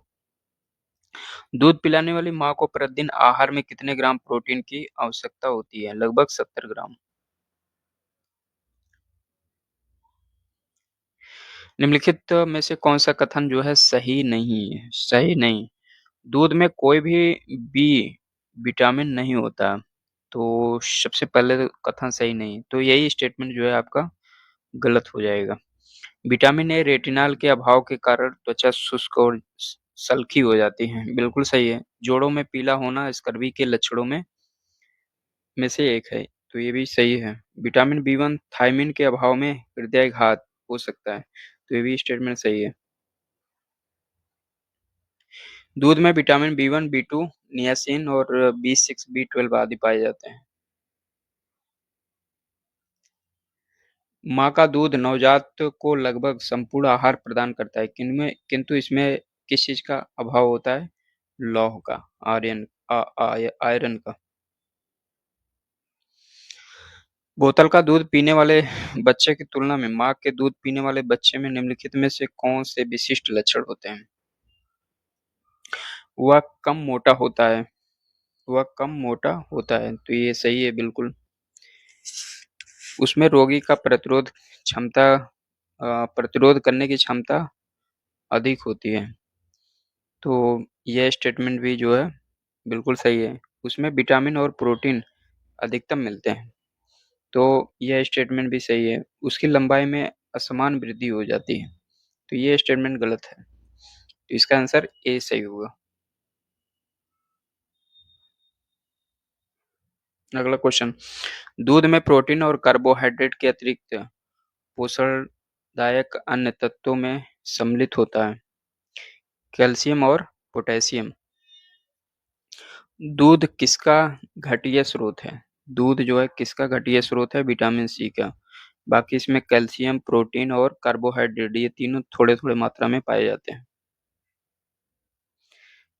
दूध पिलाने वाली माँ को प्रतिदिन आहार में कितने ग्राम प्रोटीन की आवश्यकता होती है? लगभग 70 ग्राम। निम्नलिखित में से कौन सा कथन जो है सही नहीं है? सही नहीं। दूध में कोई भी बी विटामिन नहीं होता, तो सबसे पहले तो कथन सही नहीं है, तो यही स्टेटमेंट जो है आपका गलत हो जाएगा। विटामिन ए रेटिनॉल के अभाव के कारण त्वचा शुष्क और सल्खी हो जाती है, बिल्कुल सही है। जोड़ों में पीला होना स्कर्वी के लक्षणों में से एक है, तो ये भी सही है। विटामिन B1 थायमिन के अभाव में हृदयाघात हो सकता है, तो ये भी स्टेटमेंट सही है। दूध में विटामिन B1, B2, नियासिन और B6, B12 आदि पाए जाते हैं। माँ का दूध नवजात को लगभग संपूर्ण आहार प्रदान करता है, किंतु इसमें किस चीज़ का अभाव होता है? लौह का, आयरन का। बोतल का दूध पीने वाले बच्चे की तुलना में माँ के दूध पीने वाले बच्चे में निम्नलिखित में से कौन से विशिष्ट लक्षण होते हैं? वह कम मोटा होता है। वह कम मोटा होता है, तो ये सही है बिल्कुल। उसमें रोगी का प्रतिरोध करने की क्षमता अधिक होती है। तो यह स्टेटमेंट भी जो है बिल्कुल सही है। उसमें विटामिन और प्रोटीन अधिकतम मिलते हैं, तो यह स्टेटमेंट भी सही है। उसकी लंबाई में असमान वृद्धि हो जाती है, तो ये स्टेटमेंट गलत है। तो इसका आंसर ए सही होगा। अगला क्वेश्चन, दूध में प्रोटीन और कार्बोहाइड्रेट के अतिरिक्त पोषणदायक अन्य तत्वों में सम्मिलित होता है कैल्शियम और पोटेशियम। दूध किसका घटिया स्रोत है? दूध जो है किसका घटिया स्रोत है? विटामिन सी का। बाकी इसमें कैल्शियम, प्रोटीन और कार्बोहाइड्रेट ये तीनों थोड़े-थोड़े मात्रा में पाए जाते हैं।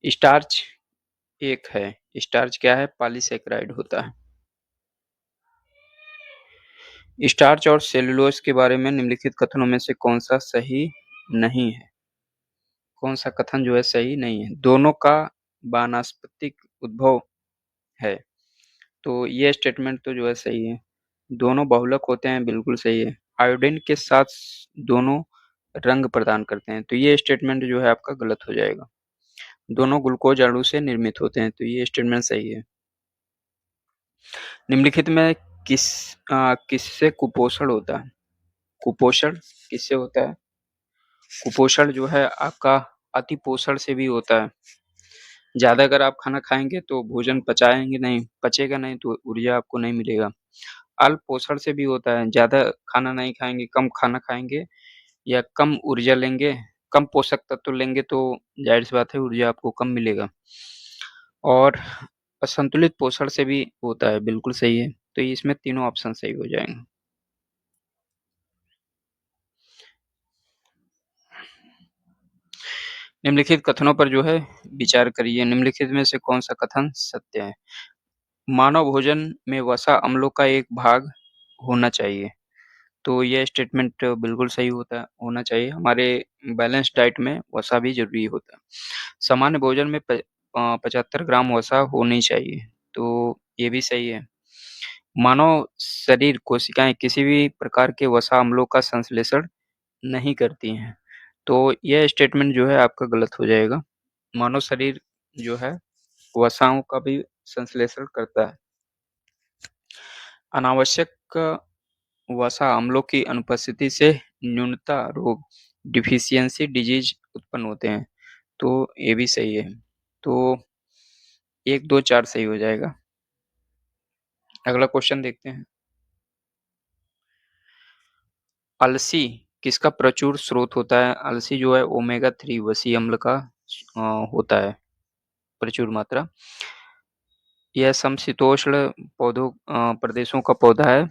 स्टार्च एक है। स्टार्च क्या है? पॉलीसैकेराइड होता है। स्टार्च और सेलुलोज के बारे में निम्नलिखित कथनों में से कौन-सा सही नहीं है? कौन-सा कथन जो है सही नहीं है? दोनों का वानस्पतिक उद्भव है, तो ये स्टेटमेंट तो जो है सही है। दोनों बहुलक होते हैं, बिल्कुल सही है। आयोडीन के साथ दोनों रंग प्रदान करते हैं, तो ये स्टेटमेंट जो है आपका गलत हो जाएगा। दोनों ग्लूकोज अणु से निर्मित होते हैं, तो ये स्टेटमेंट सही है। निम्नलिखित में किससे कुपोषण होता है? कुपोषण किससे होता है? कुपोषण जो है आपका अतिपोषण से भी होता है। ज़्यादा अगर आप खाना खाएँगे तो भोजन पचेगा नहीं तो ऊर्जा आपको नहीं मिलेगा। अल्प पोषण से भी होता है, ज़्यादा खाना नहीं खाएँगे, कम खाना खाएँगे या कम ऊर्जा लेंगे, कम पोषक तत्व लेंगे तो ज़ाहिर-सी बात है ऊर्जा आपको कम मिलेगा। और असंतुलित पोषण से भी होता है, बिल्कुल सही है। तो इसमें तीनों ऑप्शन सही हो जाएँगे। निम्नलिखित कथनों पर जो है विचार करिए, निम्नलिखित में से कौन-सा कथन सत्य है? मानव भोजन में वसा अम्लों का एक भाग होना चाहिए, तो ये स्टेटमेंट बिल्कुल सही होना चाहिए। हमारे बैलेंस डाइट में वसा भी ज़रूरी होता है। सामान्य भोजन में 75 ग्राम वसा होनी चाहिए, तो ये भी सही है। मानव शरीर कोशिकाएँ किसी भी प्रकार के वसा अम्लों का संश्लेषण नहीं करती हैं, तो यह स्टेटमेंट जो है आपका गलत हो जाएगा। मानव शरीर जो है वसाओं का भी संश्लेषण करता है। अनावश्यक वसा अम्लों की अनुपस्थिति से न्यूनता रोग डिफिशियंसी डिजीज उत्पन्न होते हैं, तो ये भी सही है। तो 1, 2, 4 सही हो जाएगा। अगला क्वेश्चन देखते हैं। अलसी किसका प्रचुर स्रोत होता है? अलसी जो है ओमेगा 3 वसी अम्ल का होता है प्रचुर मात्रा। यह समशीतोष्ण प्रदेशों का पौधा है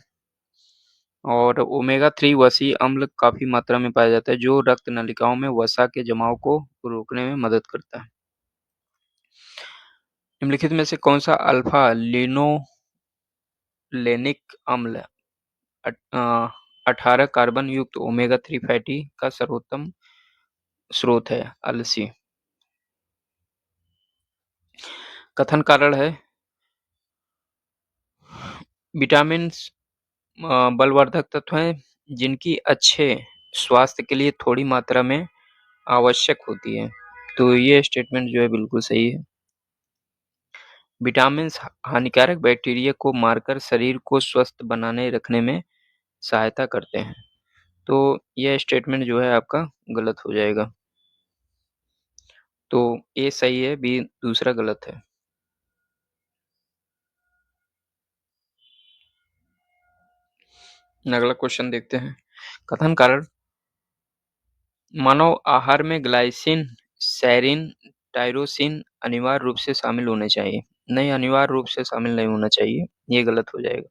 और ओमेगा 3 वसी अम्ल काफ़ी मात्रा में पाया जाता है, जो रक्त नलिकाओं में वसा के जमाव को रोकने में मदद करता है। निम्नलिखित में से कौन-सा अल्फा लिनोलेनिक अम्ल 18 कार्बन युक्त ओमेगा 3 फैटी का सर्वोत्तम स्रोत है? अलसी। कथन कारण है विटामिन्स बलवर्धक तत्व हैं, जिनकी अच्छे स्वास्थ्य के लिए थोड़ी मात्रा में आवश्यक होती है। तो ये स्टेटमेंट जो है बिल्कुल सही है। विटामिन्स हानिकारक बैक्टीरिया को मारकर शरीर को स्वस्थ बनाने रखने में सहायता करते हैं। तो यह स्टेटमेंट जो है आपका गलत हो जाएगा। तो ए सही है, बी दूसरा गलत है। अगला क्वेश्चन देखते हैं। कथन कारण मानव आहार में ग्लाइसिन, सेरिन, टायरोसिन अनिवार्य रूप से शामिल होने चाहिए। नहीं, अनिवार्य रूप से शामिल नहीं होना चाहिए, ये गलत हो जाएगा।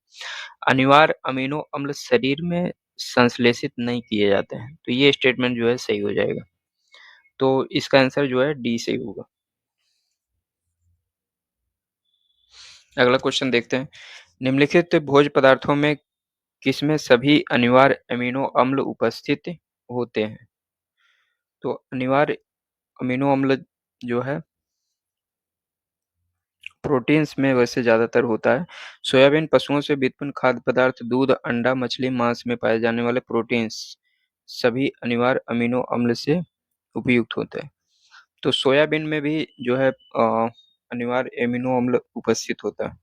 अनिवार्य अमीनो अम्ल शरीर में संश्लेषित नहीं किए जाते हैं। तो ये स्टेटमेंट जो है सही हो जाएगा। तो इसका आंसर जो है डी सही होगा। अगला क्वेश्चन देखते हैं। निम्नलिखित भोज्य पदार्थों में किसमें सभी अनिवार्य अमीनो अम्ल उपस्थित होते हैं? तो अनिवार्य अमीनो अम्ल जो है प्रोटीन्स में वैसे ज़्यादातर होता है। सोयाबीन, पशुओं से व्युत्पन्न खाद्य पदार्थ, दूध, अंडा, मछली, मांस में पाए जाने वाले प्रोटीन्स सभी अनिवार्य अमीनो अम्ल से उपयुक्त होते हैं। तो सोयाबीन में भी जो है अनिवार्य अमीनो अम्ल उपस्थित होता है।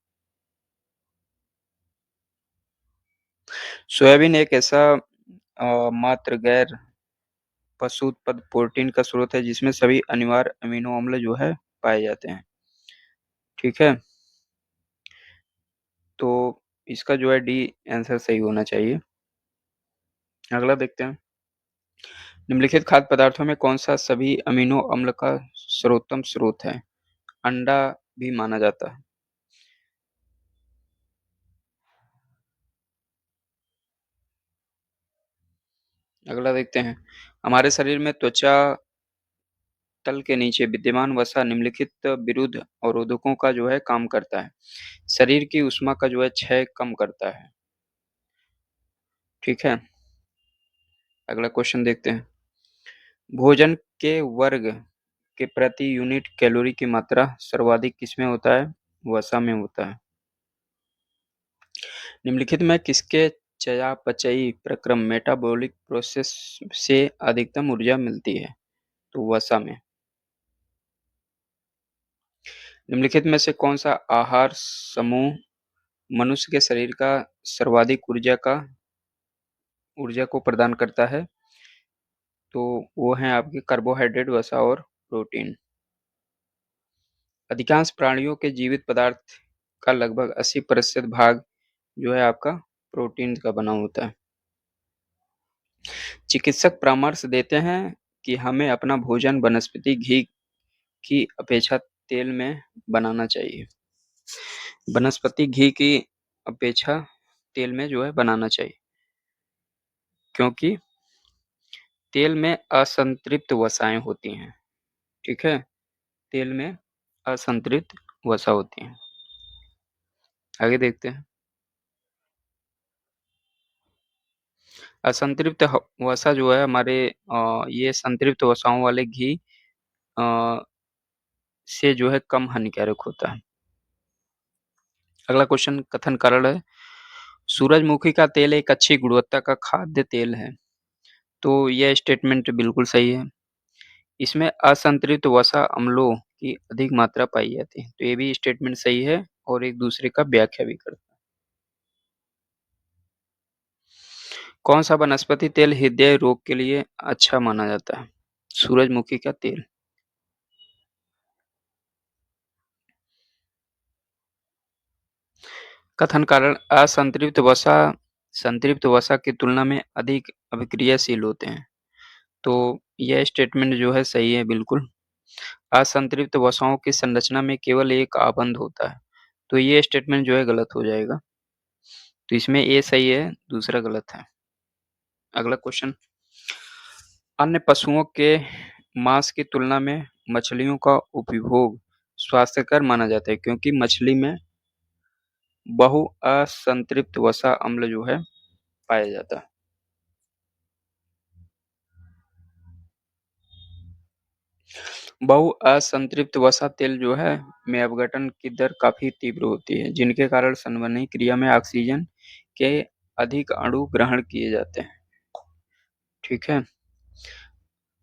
सोयाबीन एक ऐसा मात्र गैर पशु उत्पन्न प्रोटीन का स्रोत है जिसमें सभी अनिवार्य अमीनो अम्ल जो है पाए जाते हैं। ठीक है? तो इसका जो है डी आंसर सही होना चाहिए। अगला देखते हैं। निम्नलिखित खाद्य पदार्थों में कौन-सा सभी अमीनो अम्ल का सर्वोत्तम स्रोत है? अंडा भी माना जाता है। अगला देखते हैं। हमारे शरीर में त्वचा तल के नीचे विद्यमान वसा निम्नलिखित विरुद्ध अवरोधकों का जो है काम करता है। शरीर की ऊष्मा का जो है क्षय कम करता है। ठीक है? अगला क्वेश्चन देखते हैं। भोजन के वर्ग के प्रति यूनिट कैलोरी की मात्रा सर्वाधिक किसमें होता है? वसा में होता है। निम्नलिखित में किसके चयापचयी प्रक्रम मेटाबॉलिक प्रोसेस से अधिकतम ऊर्जा मिलती है? तो वसा में। निम्नलिखित में से कौन सा आहार समूह मनुष्य के शरीर का सर्वाधिक ऊर्जा को प्रदान करता है? तो वो है आपके कार्बोहाइड्रेट, वसा और प्रोटीन। अधिकांश प्राणियों के जीवित पदार्थ का लगभग 80% भाग जो है आपका प्रोटीन का बना होता है। चिकित्सक परामर्श देते हैं कि हमें अपना भोजन वनस्पति घी की अपेक्षा तेल में बनाना चाहिए। वनस्पति घी की अपेक्षा तेल में जो है बनाना चाहिए, क्योंकि तेल में असंतृप्त वसाएं होती हैं। ठीक है? तेल में असंतृप्त वसा होती हैं। आगे देखते हैं। असंतृप्त वसा जो है हमारे ये संतृप्त वसाओं वाले घी अ, से जो है कम हानिकारक होता है। अगला क्वेश्चन कथन कारण है। सूरजमुखी का तेल एक अच्छी गुणवत्ता का खाद्य तेल है। तो यह स्टेटमेंट बिल्कुल सही है। इसमें असंतृप्त वसा अम्लों की अधिक मात्रा पाई जाती है। तो ये भी स्टेटमेंट सही है और एक दूसरे का व्याख्या भी करता है। कौन सा वनस्पति तेल हृदय रोग के लिए अच्छा माना जाता है? सूरजमुखी का तेल। कथन कारण असंतृप्त वसा संतृप्त वसा की तुलना में अधिक अभिक्रियाशील होते हैं। तो यह स्टेटमेंट जो है सही है बिल्कुल। असंतृप्त वसाओं की संरचना में केवल एक आबंध होता है। तो ये स्टेटमेंट जो है गलत हो जाएगा। तो इसमें ए सही है, दूसरा गलत है। अगला क्वेश्चन। अन्य पशुओं के मांस की तुलना में मछलियों का उपभोग स्वास्थ्यकर माना जाता है, क्योंकि मछली में बहुअसंतृप्त वसा अम्ल जो है पाया जाता है। बहुअसंतृप्त वसा तेल जो है में अपघटन की दर काफी तीव्र होती है, जिनके कारण संवहनी क्रिया में ऑक्सीजन के अधिक अणु ग्रहण किए जाते हैं। ठीक है?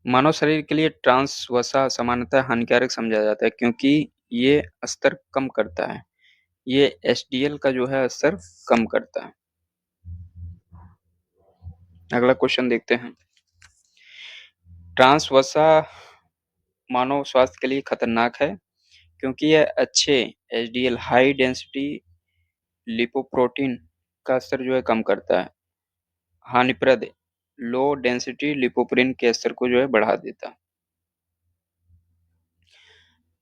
मानव शरीर के लिए ट्रांस वसा सामान्यतः हानिकारक समझा जाता है, क्योंकि ये स्तर कम करता है। ये एचडीएल का जो है स्तर कम करता है। अगला क्वेश्चन देखते हैं। ट्रांस वसा मानव स्वास्थ्य के लिए खतरनाक है, क्योंकि यह अच्छे एचडीएल हाई डेंसिटी लिपोप्रोटीन का स्तर जो है कम करता है। हानिप्रद लो डेंसिटी लिपोप्रीन के स्तर को जो है बढ़ा देता है।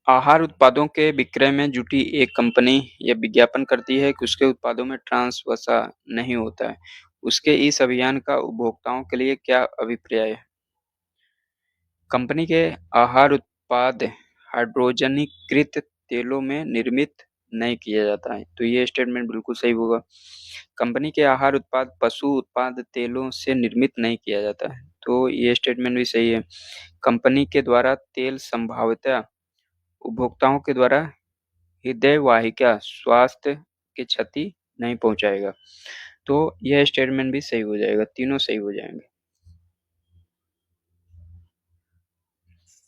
आहार उत्पादों के विक्रय में जुटी एक कंपनी यह विज्ञापन करती है कि उसके उत्पादों में ट्रांस वसा नहीं होता है। उसके इस अभियान का उपभोक्ताओं के लिए क्या अभिप्राय है? कंपनी के आहार उत्पाद हाइड्रोजनीकृत तेलों में निर्मित नहीं किया जाता है, तो ये स्टेटमेंट बिल्कुल सही होगा। कंपनी के आहार उत्पाद पशु उत्पाद तेलों से निर्मित नहीं किया जाता है, तो ये स्टेटमेंट भी सही है। कंपनी के द्वारा तेल संभाव्यतः उपभोक्ताओं के द्वारा हृदय वाहिका स्वास्थ्य की क्षति नहीं पहुंचाएगा, तो यह स्टेटमेंट भी सही हो जाएगा, तीनों सही हो जाएंगे।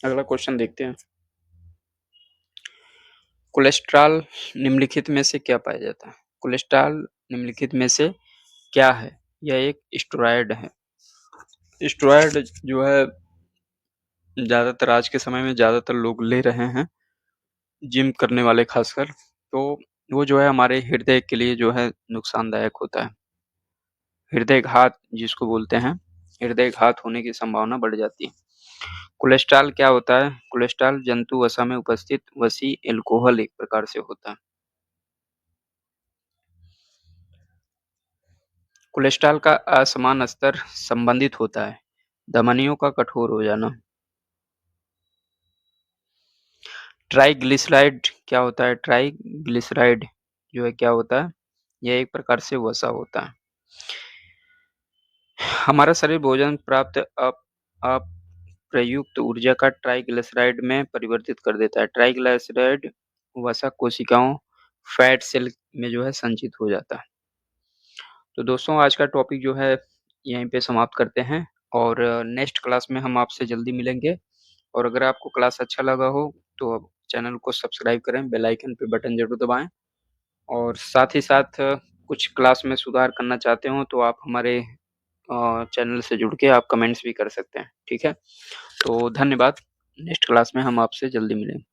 अगला क्वेश्चन देखते हैं। कोलेस्ट्रॉल निम्नलिखित में से क्या पाया जाता है? कोलेस्ट्रॉल निम्नलिखित में से क्या है? यह एक स्टेरॉयड है। स्टेरॉयड जो है ज़्यादातर आज के समय में ज़्यादातर लोग ले रहे हैं, जिम करने वाले खासकर, तो वो जो है हमारे हृदय के लिए जो है नुकसानदायक होता है। हृदय घात जिसको बोलते हैं, हृदय घात होने की संभावना बढ़ जाती है। कोलेस्ट्रॉल क्या होता है? कोलेस्ट्रॉल जंतु वसा में उपस्थित वसी अल्कोहल एक प्रकार से होता है। कोलेस्ट्रॉल का असमान स्तर संबंधित होता है धमनियों का कठोर हो जाना। ट्राइग्लिसराइड क्या होता है? ट्राइग्लिसराइड जो है क्या होता है? यह एक प्रकार से वसा होता है। हमारा शरीर भोजन प्राप्त अप्रयुक्त ऊर्जा का ट्राइग्लिसराइड में परिवर्तित कर देता है। ट्राइग्लिसराइड वसा कोशिकाओं फैट सेल में जो है संचित हो जाता है। तो दोस्तों आज का टॉपिक जो है यहीं पे समाप्त करते हैं और नेक्स्ट क्लास में हम आपसे जल्दी मिलेंगे। और अगर आपको क्लास अच्छा लगा हो तो आप चैनल को सब्सक्राइब करें, बेल आइकन पे बटन ज़रूर दबाएँ और साथ ही साथ कुछ क्लास में सुधार करना चाहते हो तो आप हमारे चैनल से जुड़ के आप कमेंट्स भी कर सकते हैं, ठीक है? तो धन्यवाद, नेक्स्ट क्लास में हम आपसे जल्दी मिलेंगे।